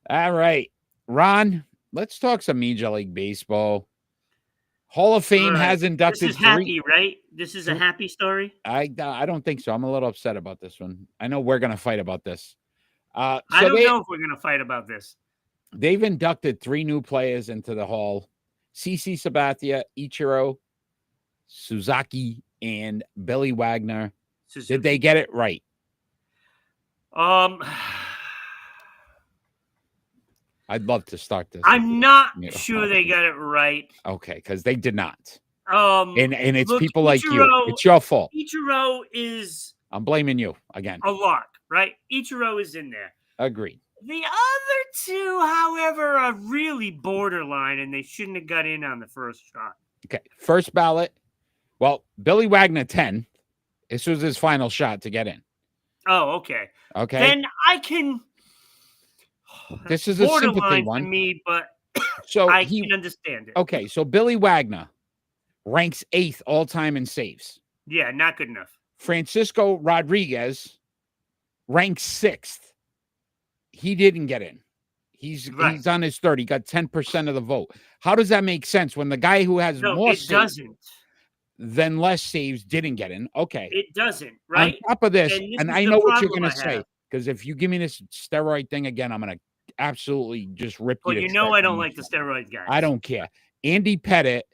All right, Ron, let's talk some Major League Baseball. Hall of Fame All right. has inducted This is 3. happy, right? This is a happy story. I don't think so. I'm a little upset about this one. I know we're gonna fight about this. I don't know if we're gonna fight about this. They've inducted 3 new players into the Hall: CC Sabathia, Ichiro, Suzaki, and Billy Wagner. Did they get it right? I'd love to start this. I'm not sure they got it right. Okay, because they did not. And it's look, people like you. It's your fault. Ichiro is. I'm blaming you again. A lock, right? Ichiro is in there. Agreed. The other 2, however, are really borderline, and they shouldn't have got in on the first shot. Okay, first ballot. Well, Billy Wagner 10. This was his final shot to get in. Oh, okay. Okay. Then I can. This is a sympathy one one for me, but so I can understand it. Okay, so Billy Wagner ranks 8th all time in saves. Yeah, not good enough. Francisco Rodriguez ranks 6th. He didn't get in. He's on his 3rd. He got 10% of the vote. How does that make sense when the guy who has more saves than less saves didn't get in? Okay. It doesn't, right? On top of this, and I know what you're going to say, because if you give me this steroid thing again, I'm going to absolutely just rip you. Well, you know I don't like the steroid guys. I don't care. Andy Pettit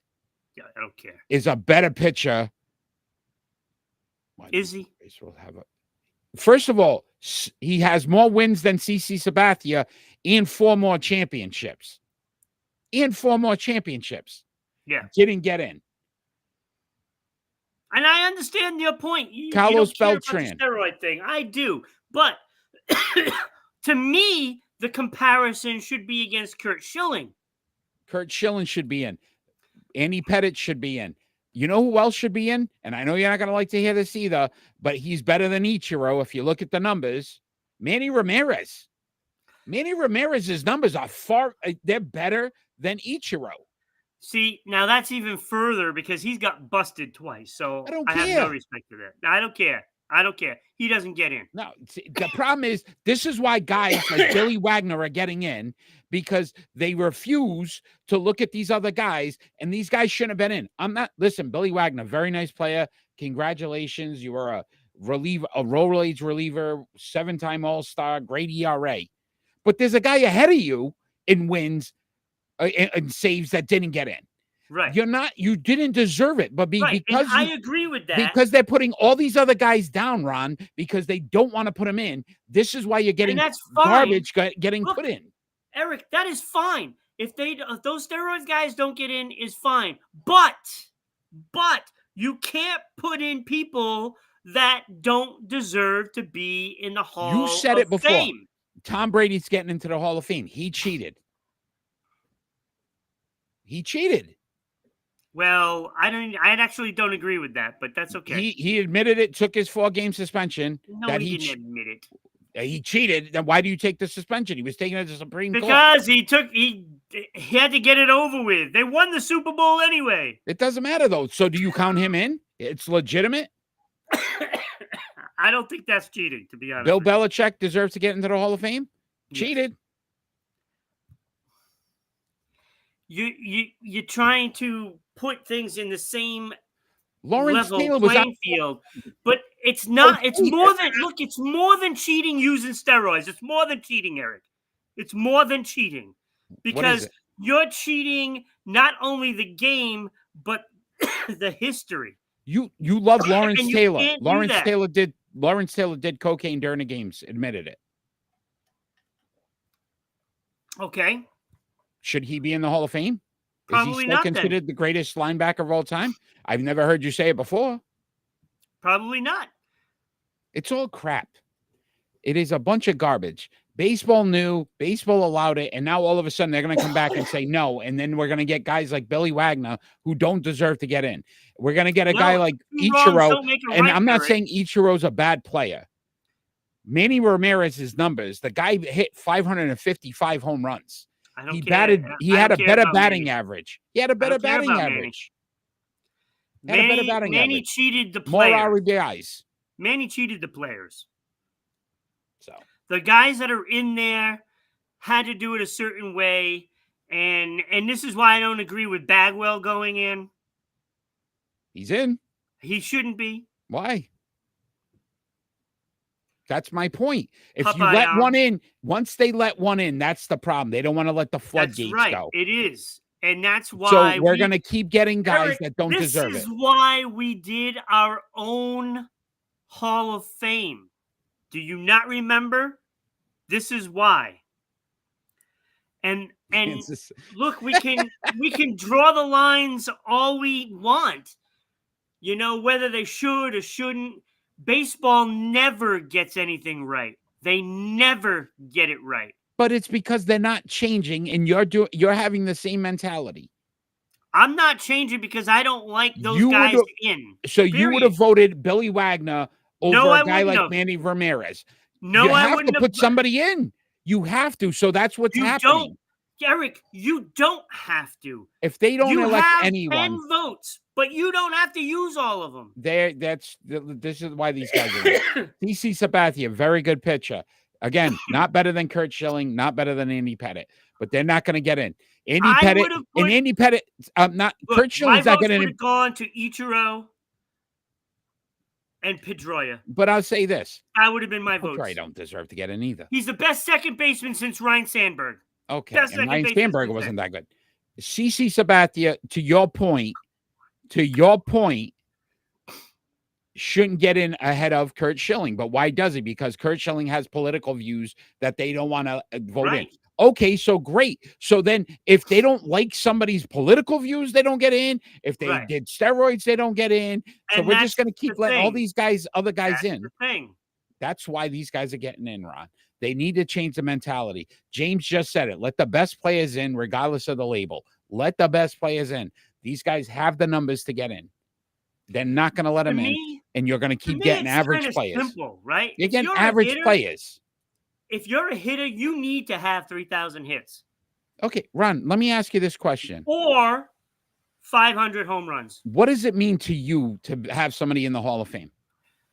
I don't care. Is a better pitcher. Is he? First of all, he has more wins than CC Sabathia and 4 more championships. Yeah. Didn't get in. And I understand your point. Carlos you don't Beltran. Care about the steroid thing. I do. But to me, the comparison should be against Curt Schilling. Curt Schilling should be in. Andy Pettit should be in. You know who else should be in? And I know you're not going to like to hear this either, but he's better than Ichiro if you look at the numbers. Manny Ramirez. Manny Ramirez's numbers are they're better than Ichiro. See, now that's even further because he's got busted twice. So I have no respect for that. I don't care. He doesn't get in. No, the problem is this is why guys like Billy Wagner are getting in, because they refuse to look at these other guys, and these guys shouldn't have been in. Listen, Billy Wagner, very nice player. Congratulations. You are a role age reliever, 7-time All-Star, great ERA. But there's a guy ahead of you in wins and saves that didn't get in. Right. You didn't deserve it, but because I agree with that. Because they're putting all these other guys down, Ron, because they don't want to put them in. This is why you're getting garbage getting put in. Eric, that is fine. If those steroids guys don't get in, is fine. But you can't put in people that don't deserve to be in the Hall of Fame. You said it before. Tom Brady's getting into the Hall of Fame. He cheated. Well, I actually don't agree with that, but that's okay. He admitted it, took his 4-game suspension. No, he didn't admit it. He cheated. Then why do you take the suspension? He was taking it to the Supreme Court. Because he had to get it over with. They won the Super Bowl anyway. It doesn't matter, though. So do you count him in? It's legitimate? I don't think that's cheating, to be honest. Bill Belichick deserves to get into the Hall of Fame? Yes. Cheated. You're trying to put things in the same Lawrence level Taylor was playing field, but it's not. It's more than cheating using steroids. It's more than cheating, Eric. It's more than cheating because you're cheating not only the game but the history. You love Lawrence Taylor. Lawrence Taylor did cocaine during the games. Admitted it. Okay. Should he be in the Hall of Fame? Probably Is he still considered the greatest linebacker of all time? I've never heard you say it before. Probably not. It's all crap. It is a bunch of garbage. Baseball knew, baseball allowed it, and now all of a sudden they're going to come back and say no, and then we're going to get guys like Billy Wagner who don't deserve to get in. We're going to get a guy like Ichiro, and I'm not saying Ichiro's a bad player. Manny Ramirez's numbers, the guy hit 555 home runs. He had a better batting average. Manny cheated the players. More RBIs. Manny cheated the players. So the guys that are in there had to do it a certain way, And this is why I don't agree with Bagwell going in. He's in. He shouldn't be. Why? That's my point. If you Popeye let arm. one in, once they let one in, that's the problem. They don't want to let the floodgates That's right. go. It is. And that's why So we're going to keep getting guys Eric, that don't deserve This it. is why we did our own Hall of Fame. Do you not remember? This is why. And It's just- look, we can draw the lines all we want. You know, whether they should or shouldn't. Baseball never gets anything right. They never get it right. but it's because they're not changing, and you're having the same mentality. I'm not changing because I don't like those You guys would've- in. So you would have voted Billy Wagner over No, I a guy wouldn't like have. Manny Ramirez. No, you I have wouldn't to put somebody in. You have to. So that's what's You happening. don't, Eric. You don't have to. If they don't You elect have anyone, 10 votes, but you don't have to use all of them. this is why these guys are. DC Sabathia, very good pitcher. Again, not better than Kurt Schilling, not better than Andy Pettit, but they're not going to get in. Andy Pettit and Andy Pettit, not Look, Kurt Schilling's my not votes going would to. have gone to Ichiro and Pedroia. But I'll say this: That would have been my votes. Pedroia don't deserve to get in either. He's the best second baseman since Ryan Sandberg. Okay, Best and second Ryan baseman Sandberg since wasn't then. that good. CC Sabathia, to your point, shouldn't get in ahead of Kurt Schilling. But why does he? Because Kurt Schilling has political views that they don't want to vote in. Okay, so great. So then if they don't like somebody's political views, they don't get in. If they did steroids, they don't get in. So And we're just going to keep letting all these other guys That's in. the thing. That's why these guys are getting in, Ron. They need to change the mentality. James just said it. Let the best players in, regardless of the label. Let the best players in. These guys have the numbers to get in. They're not going to let them in, and you're going to keep getting average players. Simple, right? You're getting average players. If you're a hitter, you need to have 3,000 hits. Okay, Ron, let me ask you this question. Or 500 home runs. What does it mean to you to have somebody in the Hall of Fame?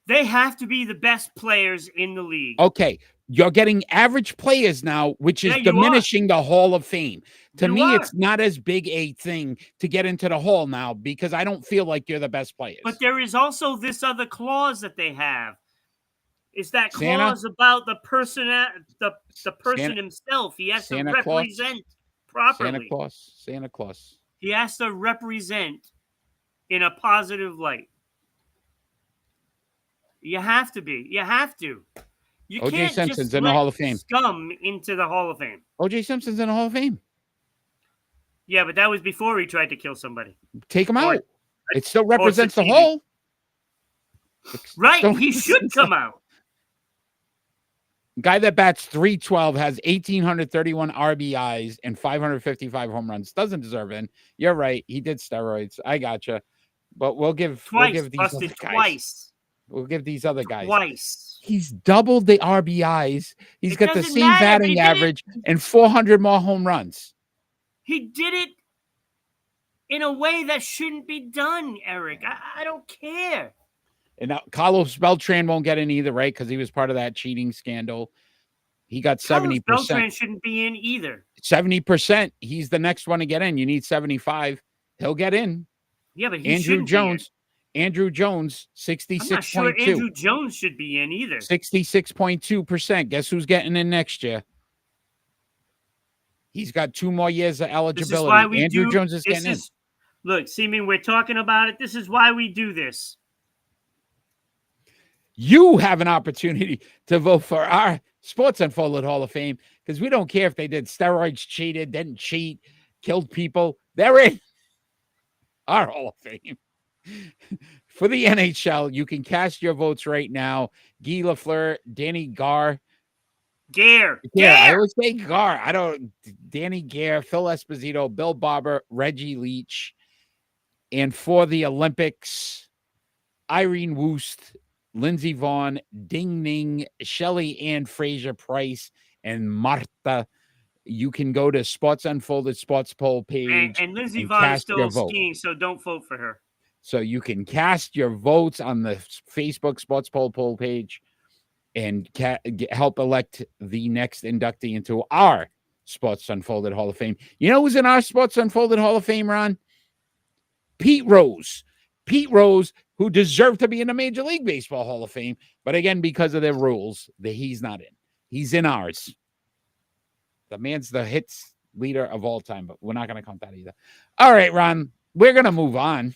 They have to be the best players in the league. Okay, you're getting average players now, which is diminishing the Hall of Fame. To me, it's not as big a thing to get into the Hall now because I don't feel like you're the best players. But there is also this other clause that they have. Is that clause about the person, the person himself? He has to represent properly. Santa Claus. He has to represent in a positive light. You have to be. You have to. You O.J. can't Simpson's just in the Hall of Fame. Scum into the Hall of Fame. O.J. Simpson's in the Hall of Fame. Yeah, but that was before he tried to kill somebody. Take him out. It still represents the Hall. Right. He should come out. Guy that bats .312 has 1,831 RBIs and 555 home runs. Doesn't deserve it. You're right. He did steroids. I gotcha. But we'll give these other guys. We'll give these other guys. Twice. He's doubled the RBIs. He's got the same batting average and 400 more home runs. He did it in a way that shouldn't be done, Eric. I don't care. And now Carlos Beltran won't get in either, right? Because he was part of that cheating scandal. He got 70%. Beltran shouldn't be in either. 70%. He's the next one to get in. You need 75. He'll get in. Yeah, but Andrew Jones, 66.2. I'm not sure Andrew Jones should be in either. 66.2%. Guess who's getting in next year? He's got 2 more years of eligibility. Andrew Jones is getting in. Look, we're talking about it. This is why we do this. You have an opportunity to vote for our Sports Unfolded Hall of Fame because we don't care if they did steroids, cheated, didn't cheat, killed people. They're in our Hall of Fame. For the NHL, you can cast your votes right now. Guy Lafleur, Danny Gar. Gare. I always say Gar. Danny Gare, Phil Esposito, Bill Barber, Reggie Leach. And for the Olympics, Irene Woost, Lindsey Vaughn, Ding Ning, Shelley Ann Fraser Price, and Marta. You can go to Sports Unfolded Sports Poll page. And Lindsey Vaughn is still skiing, so don't vote for her. So you can cast your votes on the Facebook Sports Poll page and help elect the next inductee into our Sports Unfolded Hall of Fame. You know who's in our Sports Unfolded Hall of Fame, Ron? Pete Rose. Pete Rose, who deserved to be in the Major League Baseball Hall of Fame, but again, because of their rules, he's not in. He's in ours. The man's the hits leader of all time, but we're not going to count that either. All right, Ron, we're going to move on.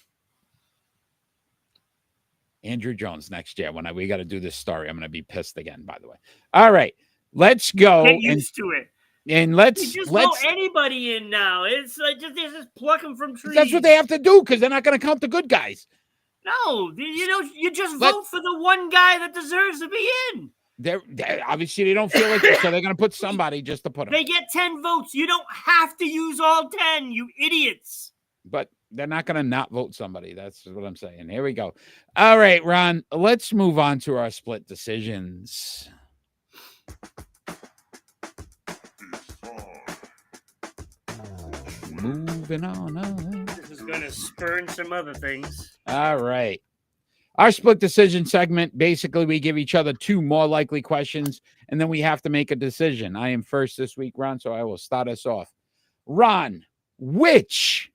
Andrew Jones next year. When we got to do this story, I'm going to be pissed again, by the way. All right, let's go. Get used to it. And let's vote anybody in now. It's like just pluck them from trees. That's what they have to do because they're not going to count the good guys. No, you just vote for the one guy that deserves to be in. They're obviously they don't feel like it, so they're going to put somebody just to put them. They get 10 votes. You don't have to use all 10, you idiots. But they're not going to not vote somebody. That's what I'm saying. Here we go. All right, Ron, let's move on to our split decisions. Moving on. This is going to spurn some other things. All right. Our split decision segment, basically we give each other 2 more likely questions, and then we have to make a decision. I am first this week, Ron, so I will start us off. Ron, which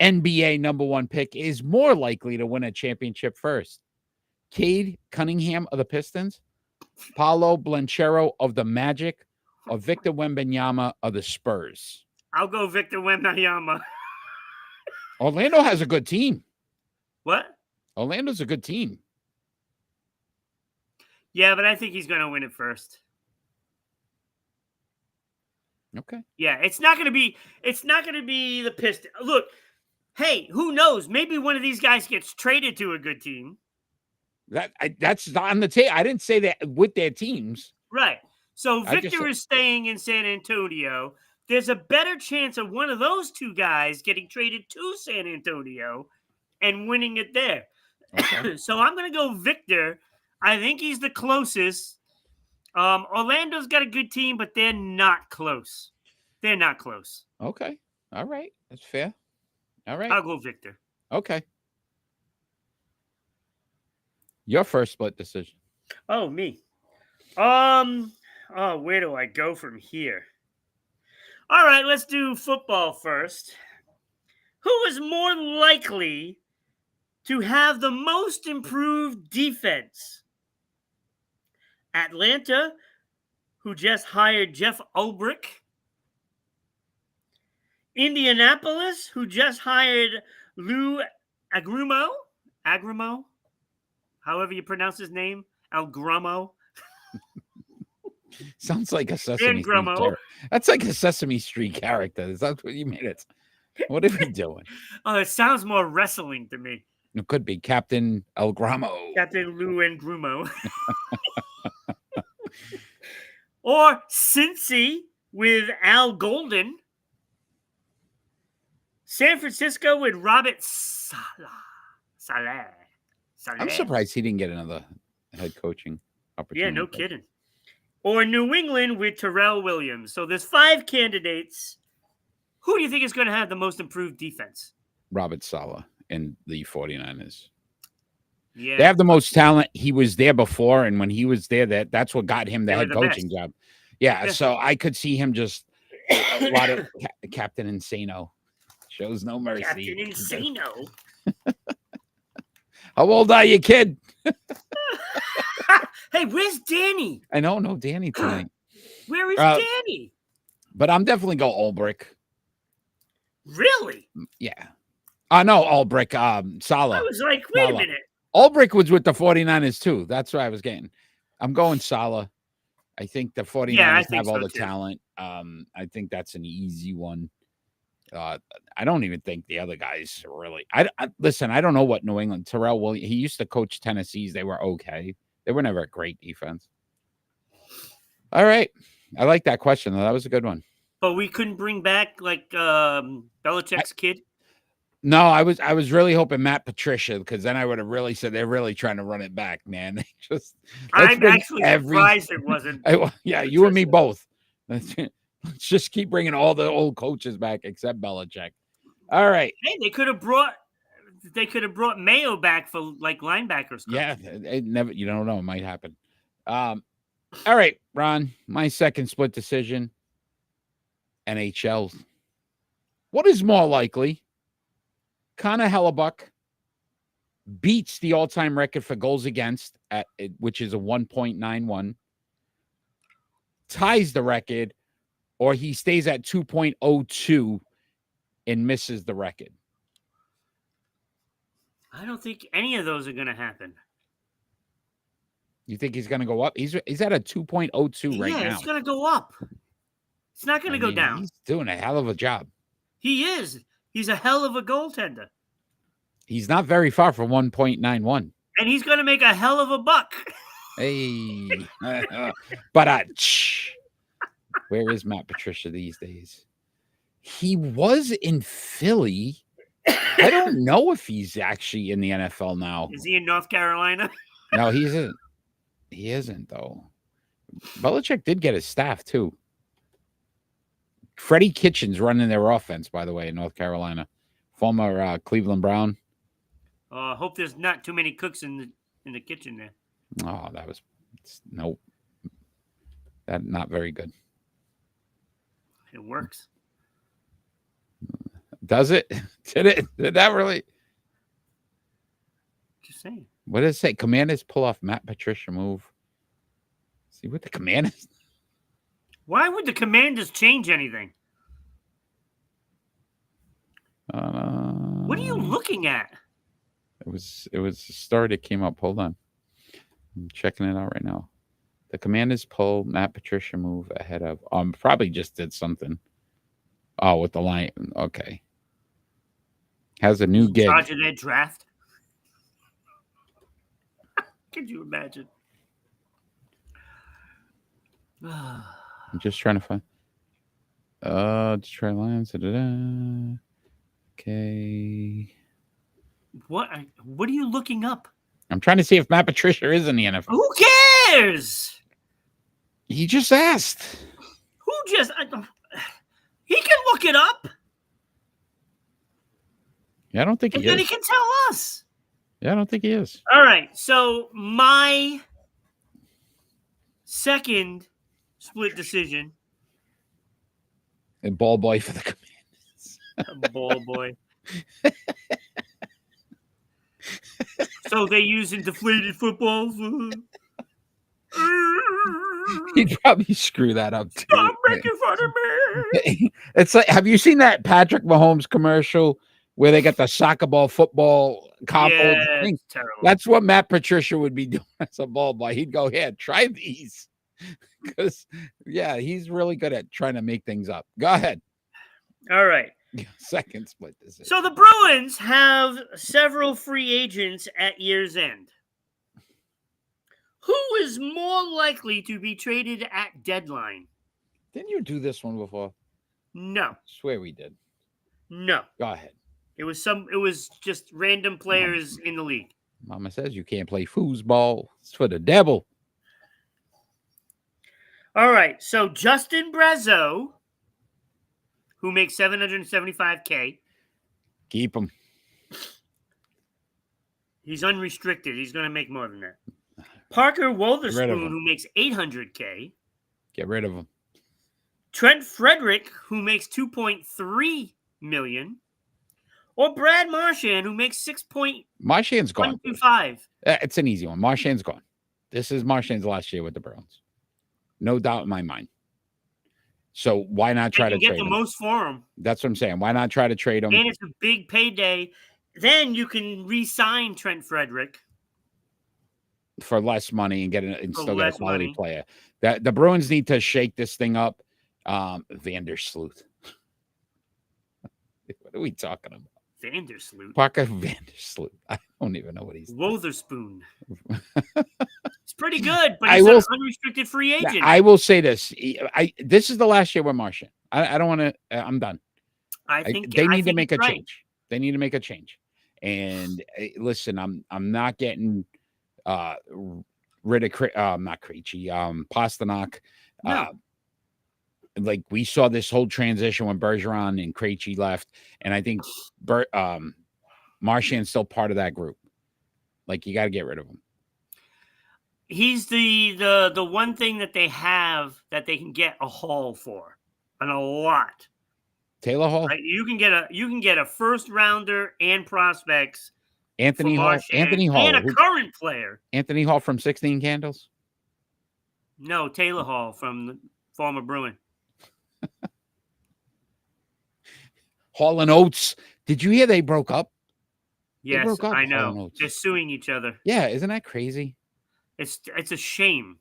NBA number 1 pick is more likely to win a championship first? Cade Cunningham of the Pistons, Paolo Banchero of the Magic, or Victor Wembanyama of the Spurs? I'll go Victor Wembanyama. Orlando has a good team. What? Orlando's a good team. Yeah, but I think he's going to win it first. Okay. Yeah, it's not going to be the Pistons. Look, hey, who knows? Maybe one of these guys gets traded to a good team. That's on the table. I didn't say that with their teams. Right. So Victor is staying in San Antonio. There's a better chance of one of those 2 guys getting traded to San Antonio and winning it there. Okay. So I'm going to go Victor. I think he's the closest. Orlando's got a good team, but they're not close. They're not close. Okay. All right. That's fair. All right. I'll go Victor. Okay. Your first split decision. Oh, me. Where do I go from here? All right, let's do football first. Who is more likely to have the most improved defense? Atlanta, who just hired Jeff Ulbrich. Indianapolis, who just hired Lou Agrimo, however you pronounce his name, Algramo. Sounds like a Sesame Street character. That's like a Sesame Street character. Is that what you made it? What are we doing? Oh, it sounds more wrestling to me. It could be Captain El Gramo. Captain Lou and Grumo. Or Cincy with Al Golden. San Francisco with Robert Saleh. I'm surprised he didn't get another head coaching opportunity. Yeah, no kidding. Or New England with Terrell Williams. So there's 5 candidates. Who do you think is going to have the most improved defense? Robert Saleh and the 49ers. Yeah. They have the most talent. He was there before, and when he was there, that's what got him the head coaching job. Yeah, so I could see him just a lot of Captain Insano. Shows no mercy. Captain Insano. How old are you, kid? Hey, where's Danny? I know, no Danny tonight. Where is Danny? But I'm definitely go Ulbrich. Really? Yeah. No, Ulbrich, Saleh. I was like, wait a minute. Ulbrich was with the 49ers too. That's what I was getting. I'm going Saleh. I think the 49ers have all the talent. I think that's an easy one. I don't even think the other guys really. Listen, I don't know what New England. Terrell Williams, he used to coach Tennessee's. They were okay. They were never a great defense. All right. I like that question, though. That was a good one. But we couldn't bring back, like, Belichick's kid? No, I was really hoping Matt Patricia, because then I would have really said they're really trying to run it back, man. They just. I'm actually surprised it wasn't. Yeah, you and me both. Let's just keep bringing all the old coaches back except Belichick. All right. Hey, they could have brought Mayo back for like linebackers. Yeah, it never. You don't know. It might happen. All right, Ron. My second split decision. NHL. What is more likely? Connor Hellebuck beats the all-time record for goals against, which is a 1.91, ties the record, or he stays at 2.02 and misses the record. I don't think any of those are going to happen. You think he's going to go up? He's at a 2.02 right now. Yeah, it's going to go up. It's not going to go down. He's doing a hell of a job. He is. He's a hell of a goaltender. He's not very far from 1.91. And he's going to make a hell of a buck. Hey. But where is Matt Patricia these days? He was in Philly. I don't know if he's actually in the NFL now. Is he in North Carolina? No, he isn't. He isn't, though. Belichick did get his staff, too. Freddie Kitchens running their offense, by the way, in North Carolina. Former Cleveland Brown. I hope there's not too many cooks in the kitchen there. Oh, nope. That not very good. It works. Does it? Did that really? Just saying. What does it say? Commanders pull off Matt Patricia move. See what the Commanders. Why would the Commanders change anything? What are you looking at? It was a story that came up. Hold on. I'm checking it out right now. The Commanders pull Matt Patricia move ahead of probably just did something. Oh, with the line. Okay. Has a new gig. Charge of their draft. Could you imagine? I'm just trying to find. Detroit Lions. Okay. What are you looking up? I'm trying to see if Matt Patricia is in the NFL. Who cares? He just asked. Who just? He can look it up. Yeah, I don't think he is. And then he can tell us. Yeah, I don't think he is. All right. So my second split decision. A ball boy for the Commanders. A ball boy. So they using deflated footballs. He'd probably screw that up too. Stop making fun of me. It's like, have you seen that Patrick Mahomes commercial where they got the soccer ball, football combo thing? Terrible. That's what Matt Patricia would be doing as a ball boy. He'd go, here, try these. Because, yeah, he's really good at trying to make things up. Go ahead. All right. Second split decision. So the Bruins have several free agents at year's end. Who is more likely to be traded at deadline? Didn't you do this one before? No. I swear we did. No. Go ahead. It was just random players in the league. Mama says you can't play foosball. It's for the devil. All right. So Justin Brazeau, who makes $775K. Keep him. He's unrestricted. He's going to make more than that. Parker Wotherspoon, who makes $800K. Get rid of him. Trent Frederick, who makes $2.3 million. Or Brad Marchand, who makes Marchand's gone. $125. It's an easy one. Marchand's gone. This is Marchand's last year with the Browns. No doubt in my mind. So why not try to trade him? Get the most for him. That's what I'm saying. Why not try to trade him? And it's a big payday. Then you can re-sign Trent Frederick for less money and still get a quality player. The Bruins need to shake this thing up. Vandersloot. What are we talking about? Vandersloot. Parker Vandersloot. I don't even know what he's Wotherspoon. It's pretty good, but he's an unrestricted free agent. I will say this. This is the last year with Marchand. I don't want to. I'm done. I think they need to make a change. They need to make a change. And listen, I'm not getting rid of not Krejci, Pasternak. No. Like we saw this whole transition when Bergeron and Krejci left, and I think Marchand's still part of that group. Like you got to get rid of him. He's the one thing that they have that they can get a haul for. And a lot. Taylor Hall, Right? You can get a first rounder and prospects Anthony for Hall, Marchand Anthony Hall, and a current player. Anthony Hall from 16 Candles. No, Taylor Hall from the former Bruin. Hall and Oates. Did you hear they broke up? Yes, broke up, I Hall and know. Oates. They're suing each other. Yeah, isn't that crazy? It's a shame.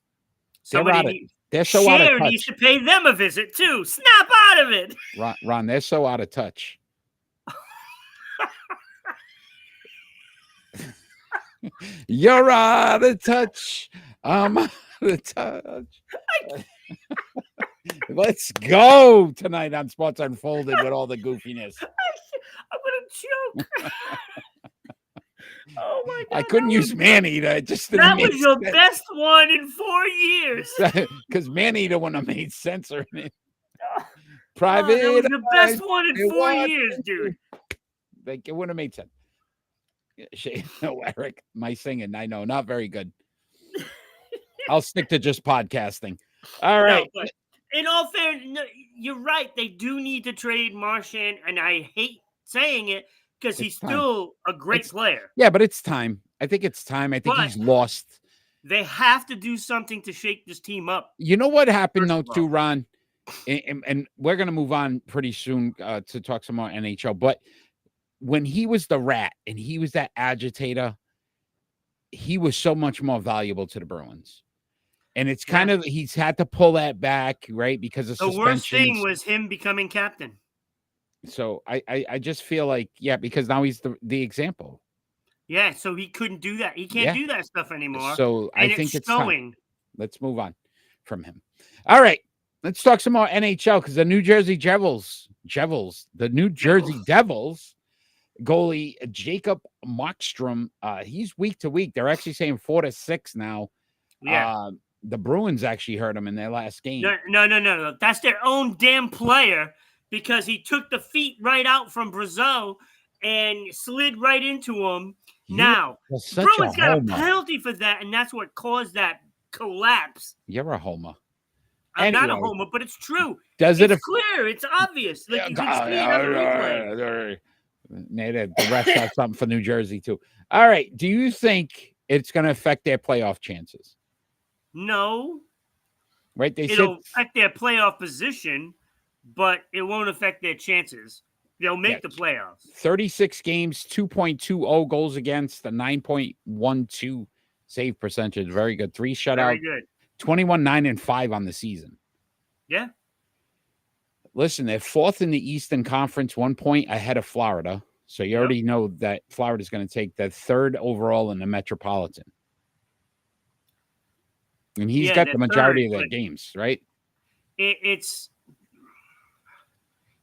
They're Somebody so out of Cher needs touch. to pay them a visit too. Snap out of it. Ron, they're so out of touch. You're out of touch. I'm out of touch. Let's go tonight on Sports Unfolded with all the goofiness. I'm gonna choke. Oh my God! I couldn't use man-eater. It just didn't That make was your sense. best one in 4 years. Because man-eater wouldn't have made sense. Or Private. That was your best eye, one in 4 years, dude. Like, it wouldn't have made sense. No, Eric, my singing, I know, not very good. I'll stick to just podcasting. All right. No, but in all fairness, no, you're right. They do need to trade Marchand, and I hate saying it because he's still a great player. Yeah, but it's time. I think it's time. I think he's lost. They have to do something to shake this team up. You know what happened, though, too, Ron? And we're going to move on pretty soon to talk some more NHL. But when he was the rat and he was that agitator, he was so much more valuable to the Bruins. And it's kind of, he's had to pull that back, right? Because of the worst thing was him becoming captain. So I just feel like, because now he's the example. Yeah, so he couldn't do that. He can't do that stuff anymore. So I think it's showing. Time. Let's move on from him. All right. Let's talk some more NHL because the New Jersey Devils, the New Jersey Devils goalie Jacob Markstrom, he's week to week. They're actually saying 4 to 6 now. Yeah. The Bruins actually hurt him in their last game. No. That's their own damn player because he took the feet right out from Brazeau and slid right into him. Now, Bruins got a penalty for that, and that's what caused that collapse. You're a homer. I'm not a homer, but it's true. It's clear. It's obvious. Like you can see it on the replay. The rest have something for New Jersey, too. All right. Do you think it's going to affect their playoff chances? No. Right? It'll affect their playoff position, but it won't affect their chances. They'll make the playoffs. 36 games, 2.20 goals against, a 9.12 save percentage. Very good. 3 shutouts. Very good. 21-9-5 on the season. Yeah. Listen, they're 4th in the Eastern Conference, 1 point ahead of Florida. So you already know that Florida's going to take the 3rd overall in the Metropolitan. And he's got the majority of their games, right?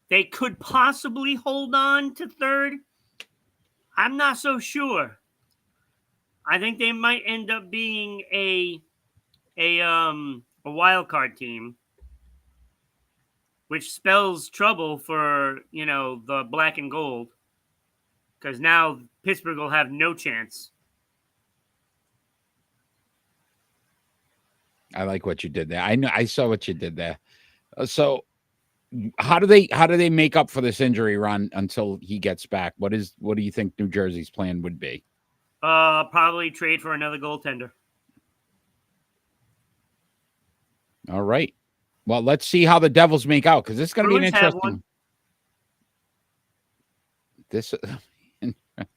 They could possibly hold on to 3rd. I'm not so sure. I think they might end up being a wild card team, which spells trouble for, the black and gold, because now Pittsburgh will have no chance. I like what you did there. I saw what you did there. So how do they make up for this injury, Ron, until he gets back? What do you think New Jersey's plan would be? Probably trade for another goaltender. All right. Well, let's see how the Devils make out, because this is going to be an interesting. This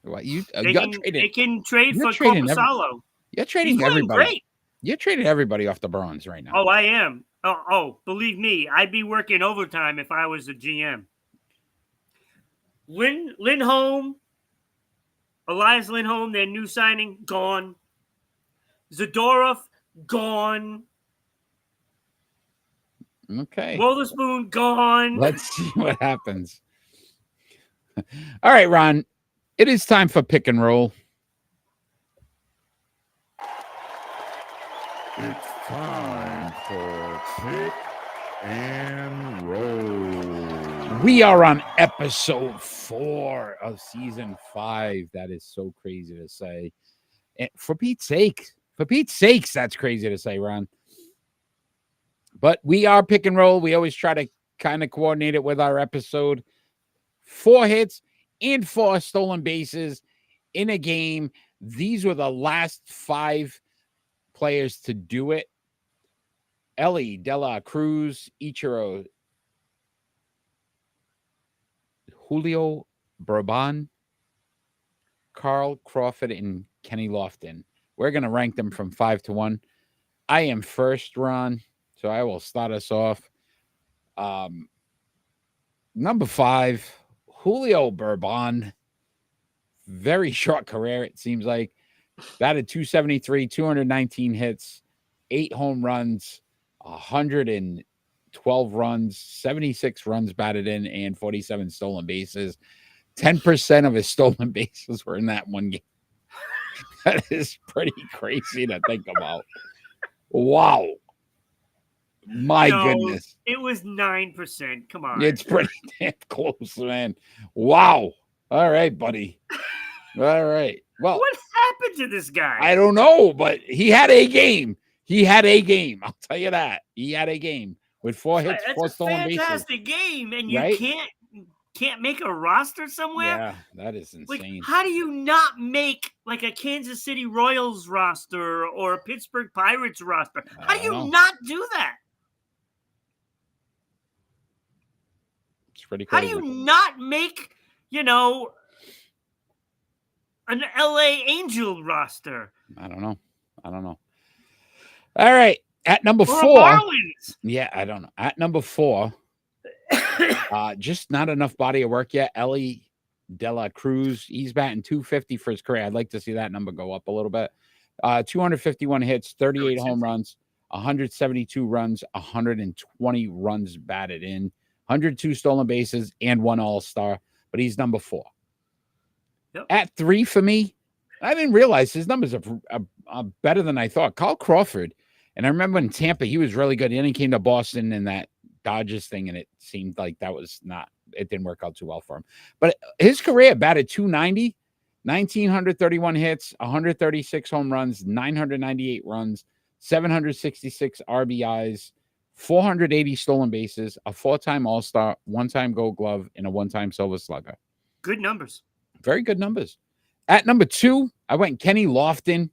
what they can trade for Korpisalo. You're trading everybody. Great. You're trading everybody off the Bruins right now. Oh, I am. Oh, believe me, I'd be working overtime if I was a GM. Lindholm, Elias Lindholm, their new signing, gone. Zadorov, gone. Okay. Wotherspoon, gone. Let's see what happens. All right, Ron. It is time for pick and roll. It's time for pick and roll. We are on episode 4 of season 5. That is so crazy to say. And for Pete's sakes, that's crazy to say, Ron. But we are pick and roll. We always try to kind of coordinated with our episode. 4 hits and 4 stolen bases in a game. These were the last 5 players to do it. Ellie, De La Cruz, Ichiro, Julio Bourbon, Carl Crawford, and Kenny Lofton. We're going to rank them from 5 to 1. I am first, Ron, so I will start us off. Number 5, Julio Bourbon. Very short career, it seems like. Batted 273, 219 hits, 8 home runs, 112 runs, 76 runs batted in, and 47 stolen bases. 10% of his stolen bases were in that one game. That is pretty crazy to think about. Wow. My goodness. It was 9%. Come on. It's pretty damn close, man. Wow. All right, buddy. All right. Well, what happened to this guy? I don't know, but he had a game. I'll tell you that. He had a game with 4 hits, 4 stolen bases. Fantastic game, and you can't make a roster somewhere? Yeah, that is insane. Like, how do you not make like a Kansas City Royals roster or a Pittsburgh Pirates roster? How do you not do that? It's pretty crazy. How do you not make, an LA Angel roster? I don't know. All right. At number 4. Marlins. Yeah, I don't know. At number 4, just not enough body of work yet. Ellie De La Cruz. He's batting 250 for his career. I'd like to see that number go up a little bit. 251 hits, 38 home runs, 172 runs, 120 runs batted in, 102 stolen bases, and 1 All-Star. But he's number 4. Yep. At 3 for me, I didn't realize his numbers are better than I thought. Carl Crawford. And I remember in Tampa, he was really good. And then he came to Boston in that Dodgers thing, and it seemed like it didn't work out too well for him. But his career batted 290, 1,931 hits, 136 home runs, 998 runs, 766 RBIs, 480 stolen bases, a 4-time All-Star, 1-time Gold Glove, and a 1-time Silver Slugger. Good numbers. Very good numbers. At number 2, I went Kenny Lofton.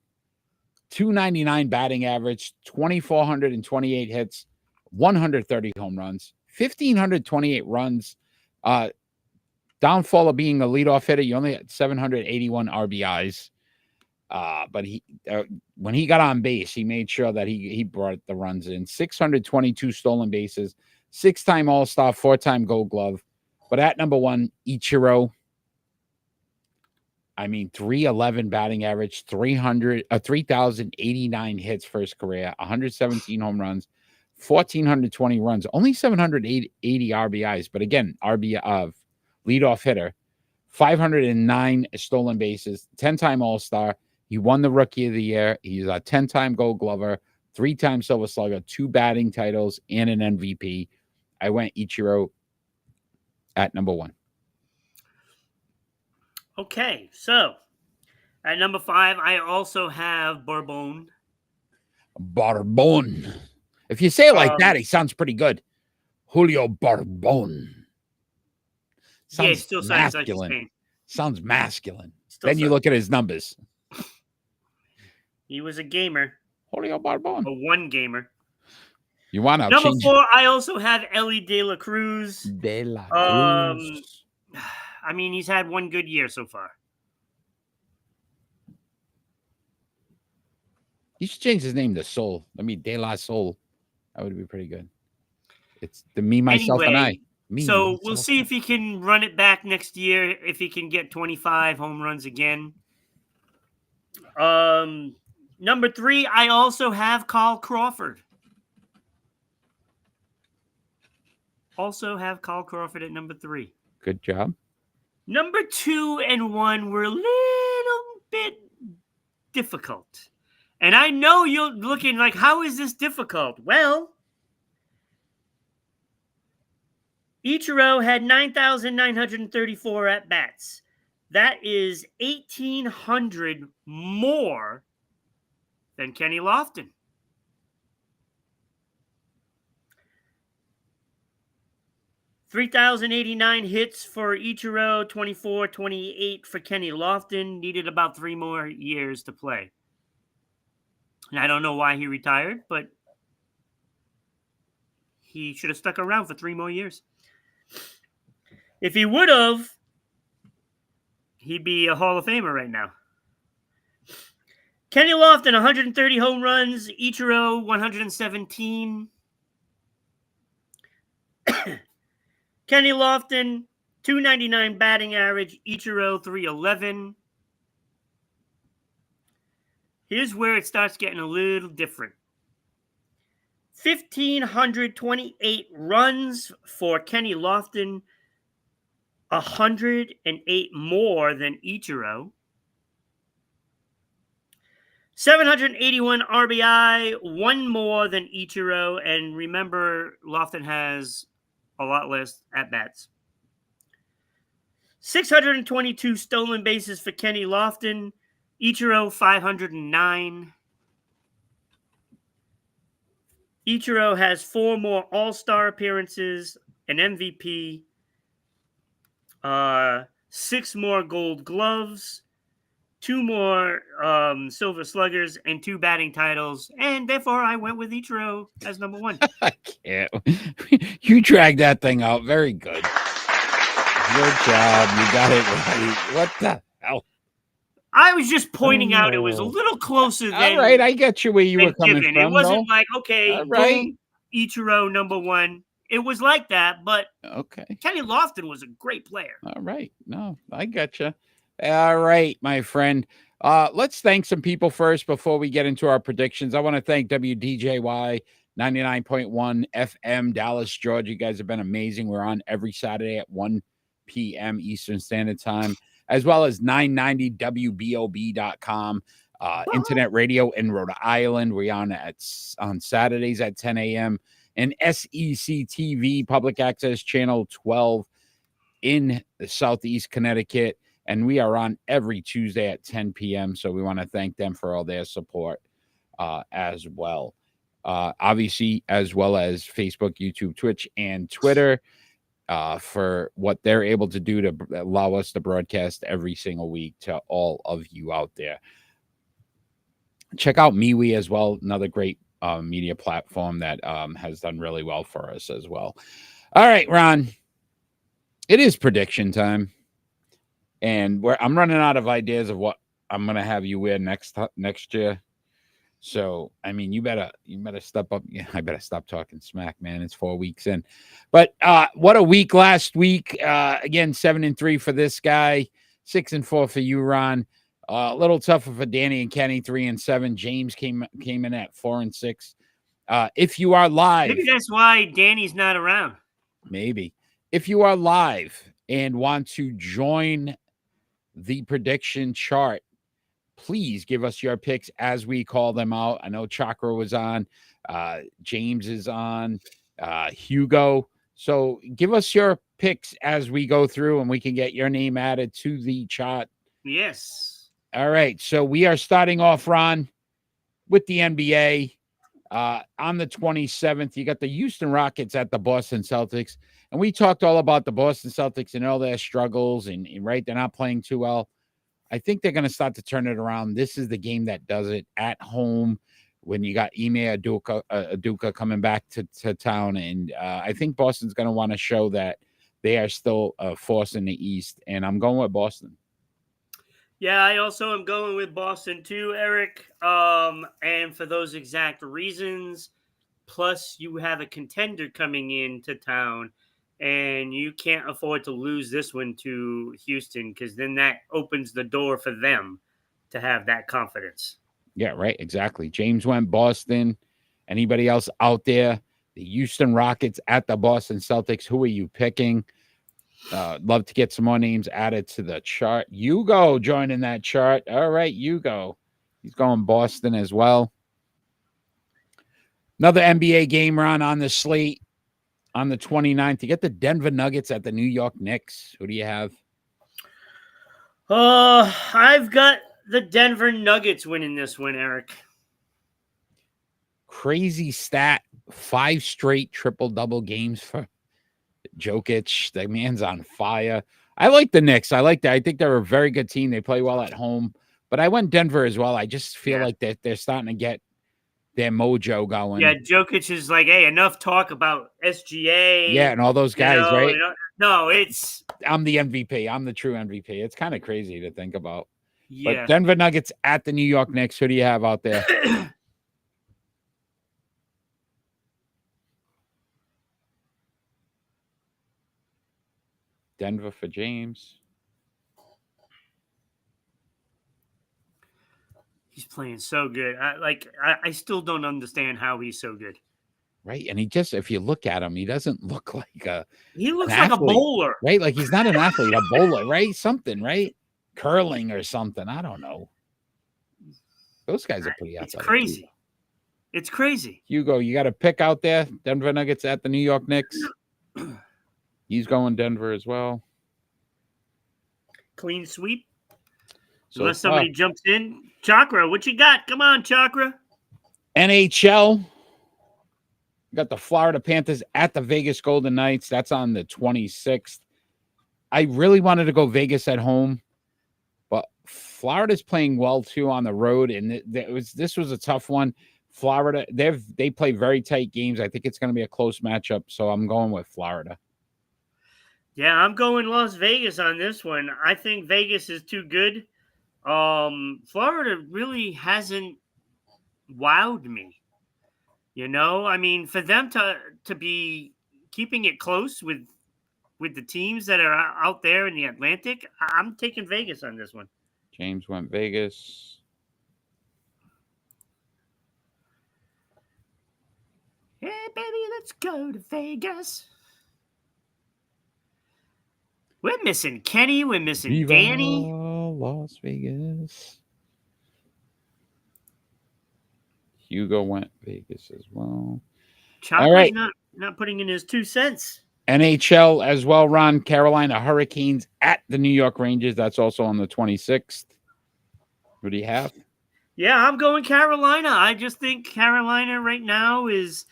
299 batting average, 2,428 hits, 130 home runs, 1,528 runs. Downfall of being a leadoff hitter, you only had 781 RBIs. But when he got on base, he made sure that he brought the runs in. 622 stolen bases, 6-time All-Star, 4-time Gold Glove. But at number 1, Ichiro. 311 batting average, 3,089 hits for his career, 117 home runs, 1,420 runs, only 780 RBIs. But again, leadoff hitter, 509 stolen bases, 10-time All-Star. He won the Rookie of the Year. He's a 10-time Gold Glover, 3-time Silver Slugger, 2 batting titles, and an MVP. I went Ichiro at number 1. Okay, so at number 5, I also have Bourbon. Bourbon. If you say it like that, he sounds pretty good. Julio Bourbon. It still sounds like masculine. Sounds masculine. Then you look at his numbers. He was a gamer. Julio Bourbon. A 1 gamer. You want to number 4, I also have Ellie De La Cruz. De La Cruz. He's had 1 good year so far. He should change his name to Soul. De La Soul. That would be pretty good. It's the me, myself, and I. So we'll see if he can run it back next year, if he can get 25 home runs again. Number 3, I also have Carl Crawford. Also have Carl Crawford at number 3. Good job. Number 2 and 1 were a little bit difficult. And I know you're looking like, how is this difficult? Well, Ichiro had 9,934 at-bats. That is 1,800 more than Kenny Lofton. 3,089 hits for Ichiro, 24-28 for Kenny Lofton. Needed about 3 more years to play. And I don't know why he retired, but he should have stuck around for 3 more years. If he would have, he'd be a Hall of Famer right now. Kenny Lofton, 130 home runs. Ichiro, 117. Kenny Lofton, 299 batting average. Ichiro, 311. Here's where it starts getting a little different. 1,528 runs for Kenny Lofton. 108 more than Ichiro. 781 RBI, 1 more than Ichiro. And remember, Lofton has a lot less at-bats. 622 stolen bases for Kenny Lofton. Ichiro, 509. Ichiro has 4 more All-Star appearances, an MVP, 6 more Gold Gloves, 2 more Silver Sluggers, and 2 batting titles. And therefore, I went with Ichiro as number 1. I can't. You dragged that thing out. Very good. Good job. You got it right. What the hell? I was just pointing out it was a little closer than. All right, I get you where you were coming given. from. It wasn't like, okay, all right. Boom, Ichiro number 1. It was like that, but okay. Kenny Lofton was a great player. All right. No, I got you. All right, my friend. Let's thank some people first before we get into our predictions. I want to thank WDJY 99.1 FM, Dallas, Georgia. You guys have been amazing. We're on every Saturday at 1 p.m. Eastern Standard Time, as well as 990WBOB.com. Internet radio in Rhode Island. We're on Saturdays at 10 a.m. and SEC TV, Public Access Channel 12 in the Southeast Connecticut. And we are on every Tuesday at 10 p.m. So we want to thank them for all their support as well. Obviously, as well as Facebook, YouTube, Twitch, and Twitter for what they're able to do to allow us to broadcast every single week to all of you out there. Check out MeWe as well, another great media platform that has done really well for us as well. All right, Ron, it is prediction time. And I'm running out of ideas of what I'm going to have you wear next year. So, I mean, you better step up. Yeah, I better stop talking smack, man. It's 4 weeks in. But what a week last week. Again, 7-3 for this guy, 6-4 for you, Ron. A little tougher for Danny and Kenny, 3-7. James came in at 4-6. If you are live, maybe that's why Danny's not around. Maybe. If you are live and want to join the prediction chart, please give us your picks as we call them out. I know Chakra was on, James is on, Hugo. So give us your picks as we go through and we can get your name added to the chart. Yes. All right. So we are starting off, Ron, with the NBA. On the 27th, you got the Houston Rockets at the Boston Celtics. And we talked all about the Boston Celtics and all their struggles. And right, they're not playing too well. I think they're going to start to turn it around. This is the game that does it at home when you got Ime Udoka coming back to town. And I think Boston's going to want to show that they are still a force in the East. And I'm going with Boston. Yeah, I also am going with Boston too, Eric. And for those exact reasons, plus you have a contender coming into town, and you can't afford to lose this one to Houston because then that opens the door for them to have that confidence. Yeah, right. Exactly. James went Boston. Anybody else out there? The Houston Rockets at the Boston Celtics. Who are you picking? Love to get some more names added to the chart. Hugo joining that chart. All right, Hugo. He's going Boston as well. Another NBA game run on the slate on the 29th. You get the Denver Nuggets at the New York Knicks. Who do you have? I've got the Denver Nuggets winning this one, Eric. Crazy stat. 5 straight triple-double games for Jokic, the man's on fire. I like the Knicks. I think they're a very good team. They play well at home. But I went Denver as well. I just feel like they're starting to get their mojo going. Yeah, Jokic is like, hey, enough talk about SGA. Yeah, and all those guys, right? No, I'm the MVP. I'm the true MVP. It's kind of crazy to think about. Yeah. But Denver Nuggets at the New York Knicks. Who do you have out there? Denver for James. He's playing so good. I still don't understand how he's so good. Right. And he just, if you look at him, he doesn't look like he looks like athlete, a bowler. Right? Like he's not an athlete, a bowler, right? Something, right? Curling or something. I don't know. Those guys are pretty athletic. It's crazy. It's crazy. Hugo, you got a pick out there. Denver Nuggets at the New York Knicks. He's going Denver as well. Clean sweep. So unless somebody jumps in. Chakra, what you got? Come on, Chakra. NHL. Got the Florida Panthers at the Vegas Golden Knights. That's on the 26th. I really wanted to go Vegas at home, but Florida's playing well too on the road, and this was a tough one. Florida, they play very tight games. I think it's going to be a close matchup, so I'm going with Florida. Yeah, I'm going Las Vegas on this one. I think Vegas is too good. Florida really hasn't wowed me. I mean, for them to be keeping it close with the teams that are out there in the Atlantic, I'm taking Vegas on this one. James went Vegas. Hey, baby, let's go to Vegas. We're missing Kenny. We're missing Viva Danny. Las Vegas. Hugo went Vegas as well. All right. Not putting in his 2 cents. NHL as well, Ron. Carolina Hurricanes at the New York Rangers. That's also on the 26th. What do you have? Yeah, I'm going Carolina. I just think Carolina right now is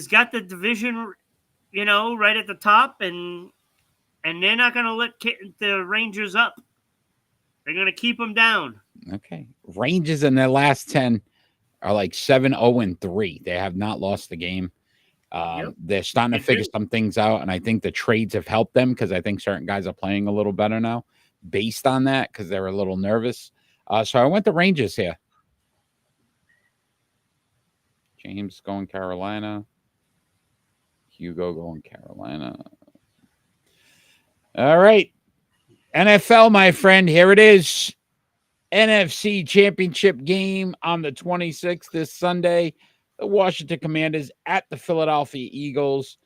got the division, right at the top, and they're not going to let the Rangers up. They're going to keep them down. Okay. Rangers in their last 10 are like 7-0-3. They have not lost the game. They're starting to figure some things out, and I think the trades have helped them because I think certain guys are playing a little better now based on that because they're a little nervous. So I went the Rangers here. James going Carolina. Hugo going Carolina. All right. NFL, my friend. Here it is. NFC Championship game on the 26th this Sunday. The Washington Commanders at the Philadelphia Eagles.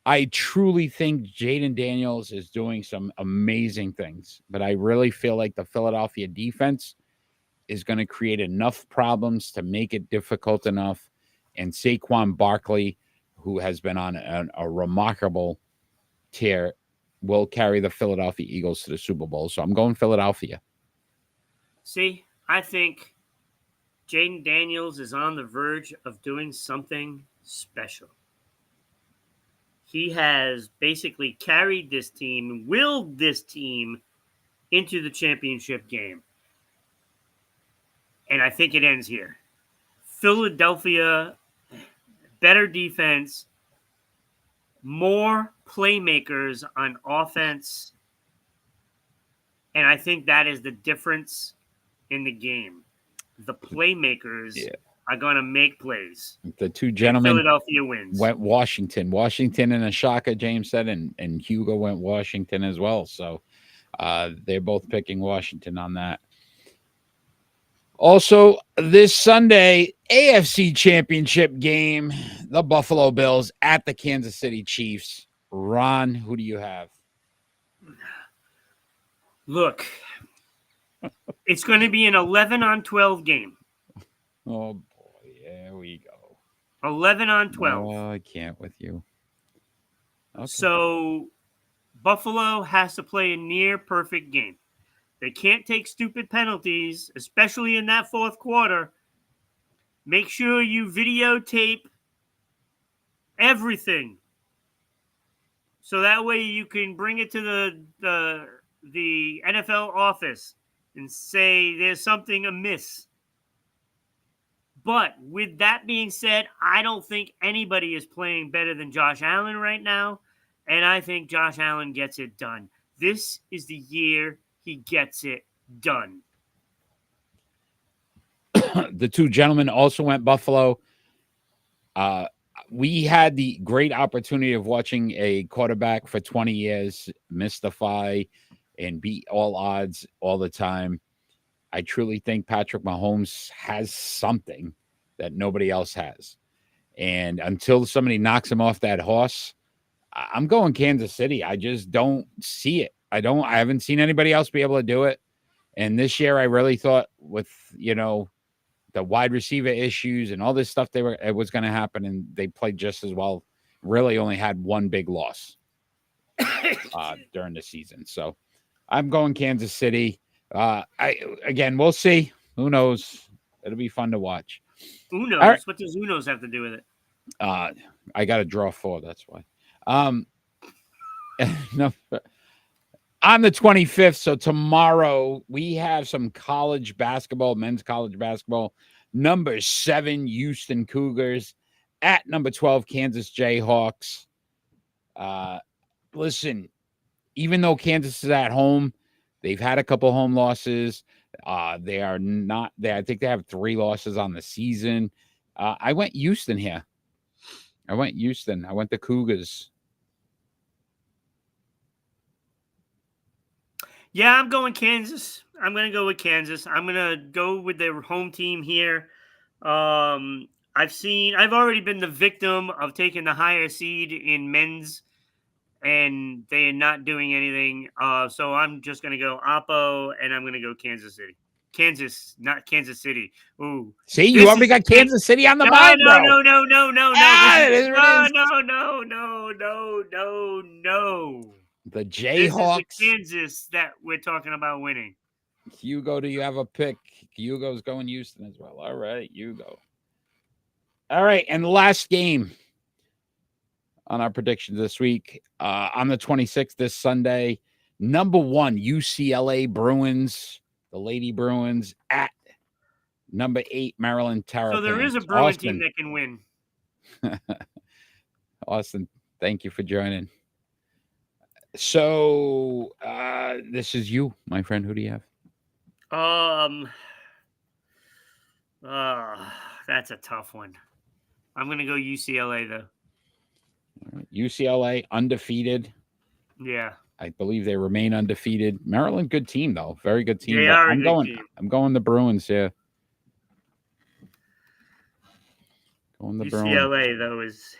I truly think Jaden Daniels is doing some amazing things, but I really feel like the Philadelphia defense is going to create enough problems to make it difficult enough. And Saquon Barkley, who has been on a remarkable tear, will carry the Philadelphia Eagles to the Super Bowl. So I'm going Philadelphia. See, I think Jaden Daniels is on the verge of doing something special. He has basically carried this team, willed this team into the championship game. And I think it ends here. Philadelphia, better defense, more playmakers on offense. And I think that is the difference in the game. The playmakers are going to make plays. The two gentlemen, Philadelphia wins. Went Washington. Washington and a shocker, James said, and Hugo went Washington as well. So they're both picking Washington on that. Also, this Sunday, AFC Championship game, the Buffalo Bills at the Kansas City Chiefs. Ron, who do you have? Look, it's going to be an 11-on-12 game. Oh, boy. There we go. 11-on-12. Oh, I can't with you. Okay. So, Buffalo has to play a near-perfect game. They can't take stupid penalties, especially in that fourth quarter. Make sure you videotape everything. So that way you can bring it to the NFL office and say there's something amiss. But with that being said, I don't think anybody is playing better than Josh Allen right now. And I think Josh Allen gets it done. This is the year he gets it done. The two gentlemen also went Buffalo. We had the great opportunity of watching a quarterback for 20 years mystify and beat all odds all the time. I truly think Patrick Mahomes has something that nobody else has. And until somebody knocks him off that horse, I'm going Kansas City. I just don't see it. I haven't seen anybody else be able to do it. And this year I really thought with, the wide receiver issues and all this stuff it was going to happen, and they played just as well. Really only had one big loss during the season. So I'm going Kansas City. We'll see. Who knows? It'll be fun to watch. Unos. Right. What does Unos have to do with it? I got to draw 4. That's why. No, on the 25th, so tomorrow, we have some college basketball, men's college basketball. Number 7, Houston Cougars at number 12, Kansas Jayhawks. Listen, even though Kansas is at home, they've had a couple home losses. They are not there. I think they have 3 losses on the season. I went Houston here. I went the Cougars. Yeah, I'm going Kansas. I'm going to go with Kansas. I'm going to go with their home team here. I've already been the victim of taking the higher seed in men's, and they are not doing anything. So I'm just going to go Oppo, and I'm going to go Kansas City. Kansas, not Kansas City. Ooh. See, you already got Kansas City on the mind, bro. No. The Jayhawks. This is the Kansas that we're talking about winning. Hugo, do you have a pick? Hugo's going Houston as well. All right, Hugo. All right, and the last game on our predictions this week, on the 26th, this Sunday, number 1, UCLA Bruins, the Lady Bruins, at number 8, Maryland Terrapins. So there is a Bruin team that can win. Austin, thank you for joining. So this is you, my friend. Who do you have? That's a tough one. I'm going to go UCLA, though. All right. UCLA, undefeated. Yeah. I believe they remain undefeated. Maryland, good team, though. Very good team. They are a good team. I'm going the Bruins here. UCLA, though, is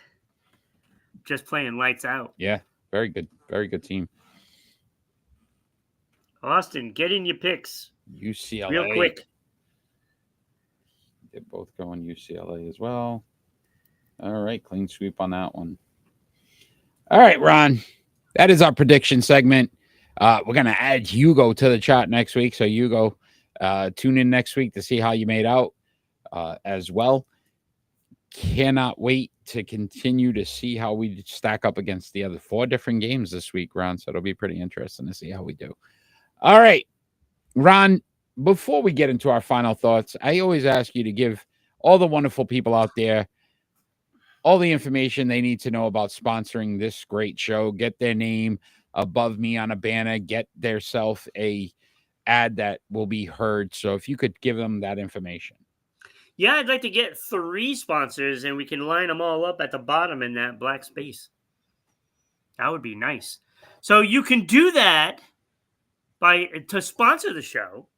just playing lights out. Yeah, very good. Very good team. Austin, get in your picks. UCLA. Real quick. They're both going UCLA as well. All right, clean sweep on that one. All right, Ron. That is our prediction segment. We're going to add Hugo to the chat next week. So, Hugo, tune in next week to see how you made out as well. Cannot wait to continue to see how we stack up against the other 4 different games this week, Ron. So, it'll be pretty interesting to see how we do. All right, Ron, before we get into our final thoughts, I always ask you to give all the wonderful people out there all the information they need to know about sponsoring this great show. Get their name above me on a banner. Get theirself a ad that will be heard. So if you could give them that information. Yeah, I'd like to get 3 sponsors, and we can line them all up at the bottom in that black space. That would be nice. So you can do that to sponsor the show.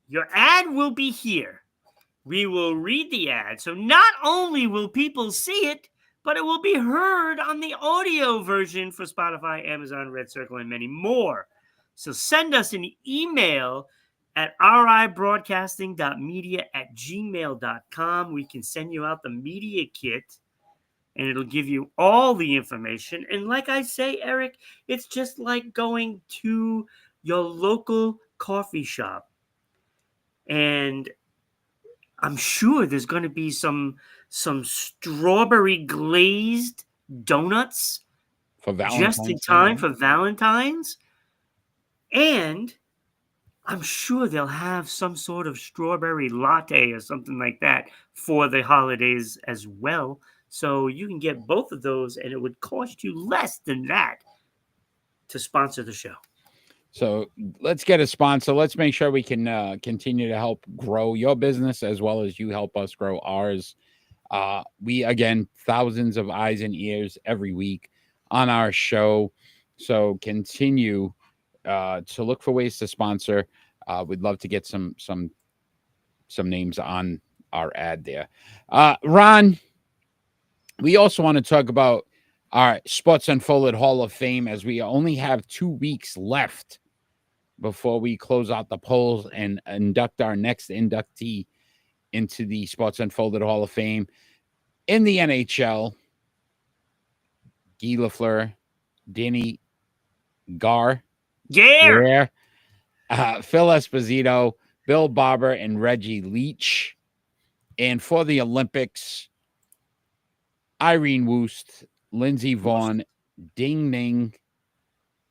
Your ad will be here. We will read the ad. So not only will people see it, but it will be heard on the audio version for Spotify, Amazon, Red Circle, and many more. So send us an email at ribroadcasting.media@gmail.com. We can send you out the media kit, and it'll give you all the information. And like I say, Eric, it's just like going to your local coffee shop. And I'm sure there's going to be some strawberry glazed donuts for just in Valentine's. time for Valentine's. And I'm sure they'll have some sort of strawberry latte or something like that for the holidays as well. So you can get both of those, and it would cost you less than that to sponsor the show. So let's get a sponsor. Let's make sure we can continue to help grow your business as well as you help us grow ours. We, again, thousands of eyes and ears every week on our show. So continue to look for ways to sponsor. We'd love to get some names on our ad there. Ron, we also want to talk about our Sports Unfolded Hall of Fame, as we only have 2 weeks left before we close out the polls and induct our next inductee into the Sports Unfolded Hall of Fame. In the NHL, Guy Lafleur, Danny Gar, Yeah. Phil Esposito, Bill Barber, and Reggie Leach. And for the Olympics, Irene Woost, Lindsey Vaughn, Ding Ning,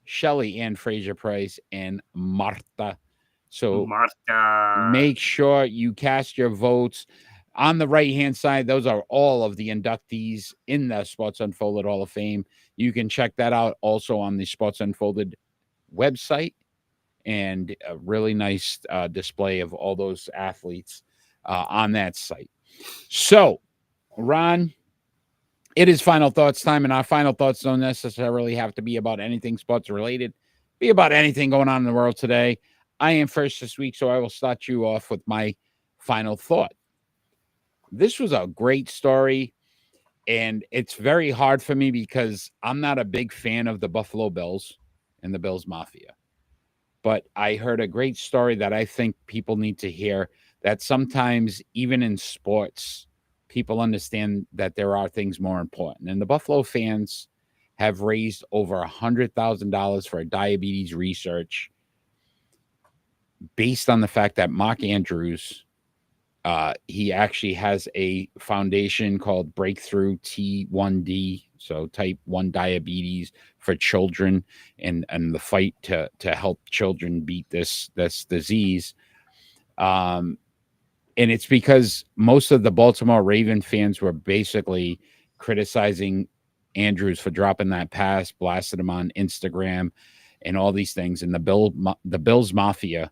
Shelley Ann Fraser-Price, and Martha. So make sure you cast your votes. On the right-hand side, those are all of the inductees in the Sports Unfolded Hall of Fame. You can check that out also on the Sports Unfolded website, and a really nice display of all those athletes on that site. So, Ron, it is final thoughts time, and our final thoughts don't necessarily have to be about anything sports related. Be about anything going on in the world today. I am first this week, so I will start you off with my final thought. This was a great story, and it's very hard for me because I'm not a big fan of the Buffalo Bills and the Bills Mafia. But I heard a great story that I think people need to hear, that sometimes, even in sports, people understand that there are things more important. And the Buffalo fans have raised over $100,000 for diabetes research based on the fact that Mark Andrews, he actually has a foundation called Breakthrough T1D, so type 1 diabetes for children, and the fight to help children beat this disease. And it's because most of the Baltimore Raven fans were basically criticizing Andrews for dropping that pass, blasted him on Instagram and all these things. And the Bills Mafia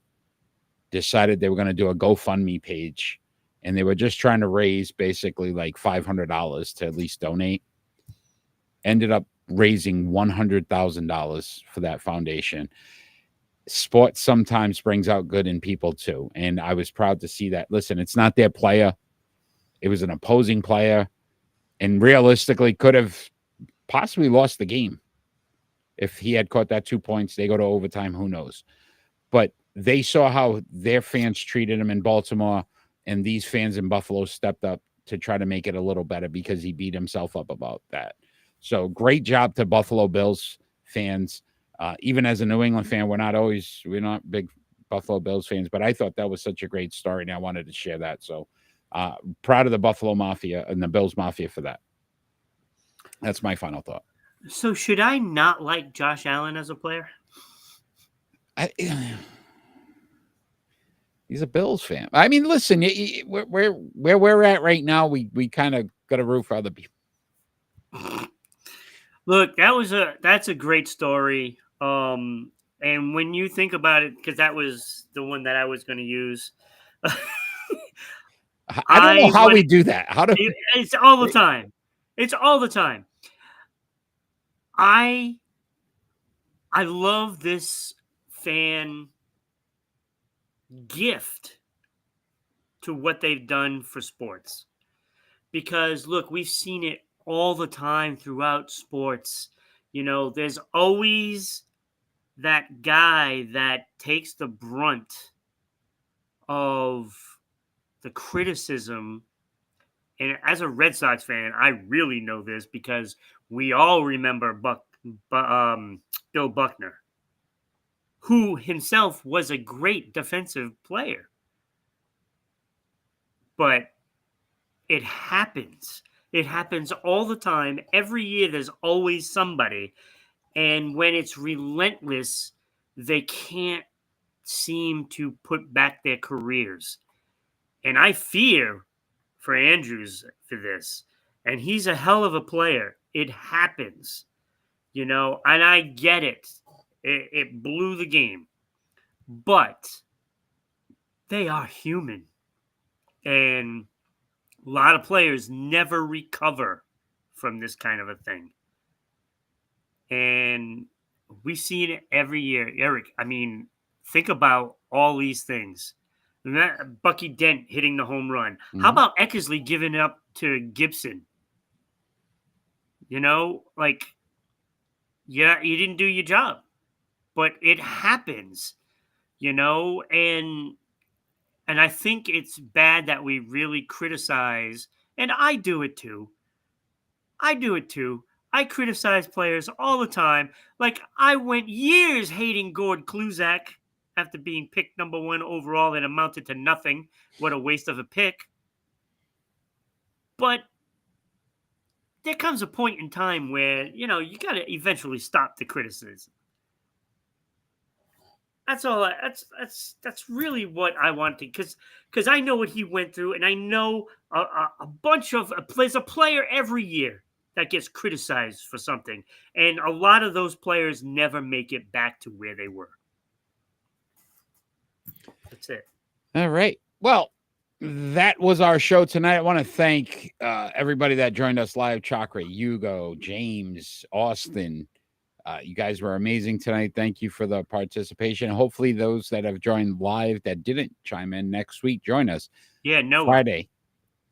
decided they were going to do a GoFundMe page, and they were just trying to raise basically like $500 to at least donate. Ended up raising $100,000 for that foundation. Sports sometimes brings out good in people too, and I was proud to see that. Listen, it's not their player. It was an opposing player, and realistically could have possibly lost the game. If he had caught that 2 points, they go to overtime, who knows? But they saw how their fans treated him in Baltimore, and these fans in Buffalo stepped up to try to make it a little better because he beat himself up about that. So great job to Buffalo Bills fans. Even as a New England fan, we're not big Buffalo Bills fans, but I thought that was such a great story, and I wanted to share that. So proud of the Buffalo Mafia and the Bills Mafia for that. That's my final thought. So should I not like Josh Allen as a player? He's a Bills fan. I mean, listen, where we're at right now, we kind of got to root for other people. Look, that's a great story. And when you think about it, because that was the one that I was going to use. I don't know how we do that. It's all the time. It's all the time. I love this fan gift to what they've done for sports, because look, we've seen it all the time throughout sports. You know, there's always that guy that takes the brunt of the criticism. And as a Red Sox fan, I really know this because we all remember Bill Buckner, who himself was a great defensive player. But it happens It happens all the time. Every year, there's always somebody. And when it's relentless, they can't seem to put back their careers. And I fear for Andrews for this. And he's a hell of a player. It happens, and I get it. It blew the game. But they are human. And a lot of players never recover from this kind of a thing. And we've seen it every year. Eric, I mean, think about all these things. Bucky Dent hitting the home run. Mm-hmm. How about Eckersley giving up to Gibson? Like, yeah, you didn't do your job. But it happens, and I think it's bad that we really criticize, and I do it too. I criticize players all the time. Like, I went years hating Gord Kluzak after being picked number 1 overall and amounted to nothing. What a waste of a pick. But there comes a point in time where, you got to eventually stop the criticism. That's all. That's really what I wanted, because I know what he went through, and I know a bunch of there's a player every year that gets criticized for something, and a lot of those players never make it back to where they were. That's it. All right. Well, that was our show tonight. I want to thank everybody that joined us live. Chakra, Hugo, James, Austin. You guys were amazing tonight. Thank you for the participation. Hopefully those that have joined live that didn't chime in next week, join us. Yeah, no. Friday,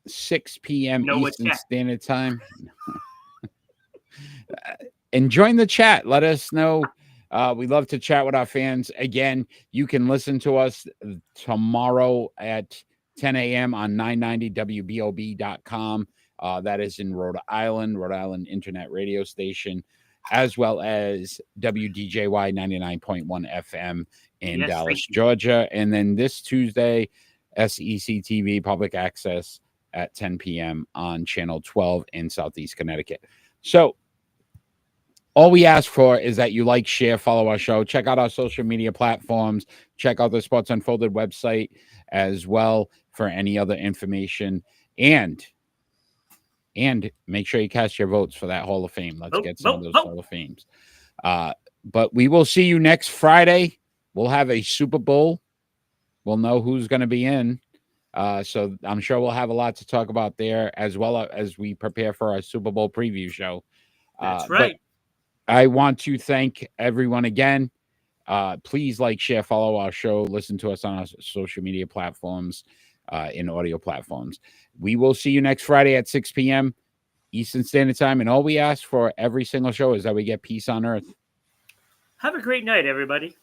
6 p.m. Eastern Standard Time. And join the chat. Let us know. We love to chat with our fans. Again, you can listen to us tomorrow at 10 a.m. on 990wbob.com. That is in Rhode Island Internet Radio Station, as well as WDJY 99.1 FM in Dallas, Georgia. And then this Tuesday, SEC TV Public Access at 10 p.m. on Channel 12 in Southeast Connecticut. So all we ask for is that you like, share, follow our show. Check out our social media platforms. Check out the Sports Unfolded website as well for any other information. And make sure you cast your votes for that Hall of Fame. Let's get some of those Hall of Fames. But we will see you next Friday. We'll have a Super Bowl. We'll know who's going to be in. So I'm sure we'll have a lot to talk about there, as well as we prepare for our Super Bowl preview show. That's right. But I want to thank everyone again. Please like, share, follow our show. Listen to us on our social media platforms, in audio platforms. We will see you next Friday at 6 p.m. Eastern Standard Time. And all we ask for every single show is that we get peace on earth. Have a great night, everybody.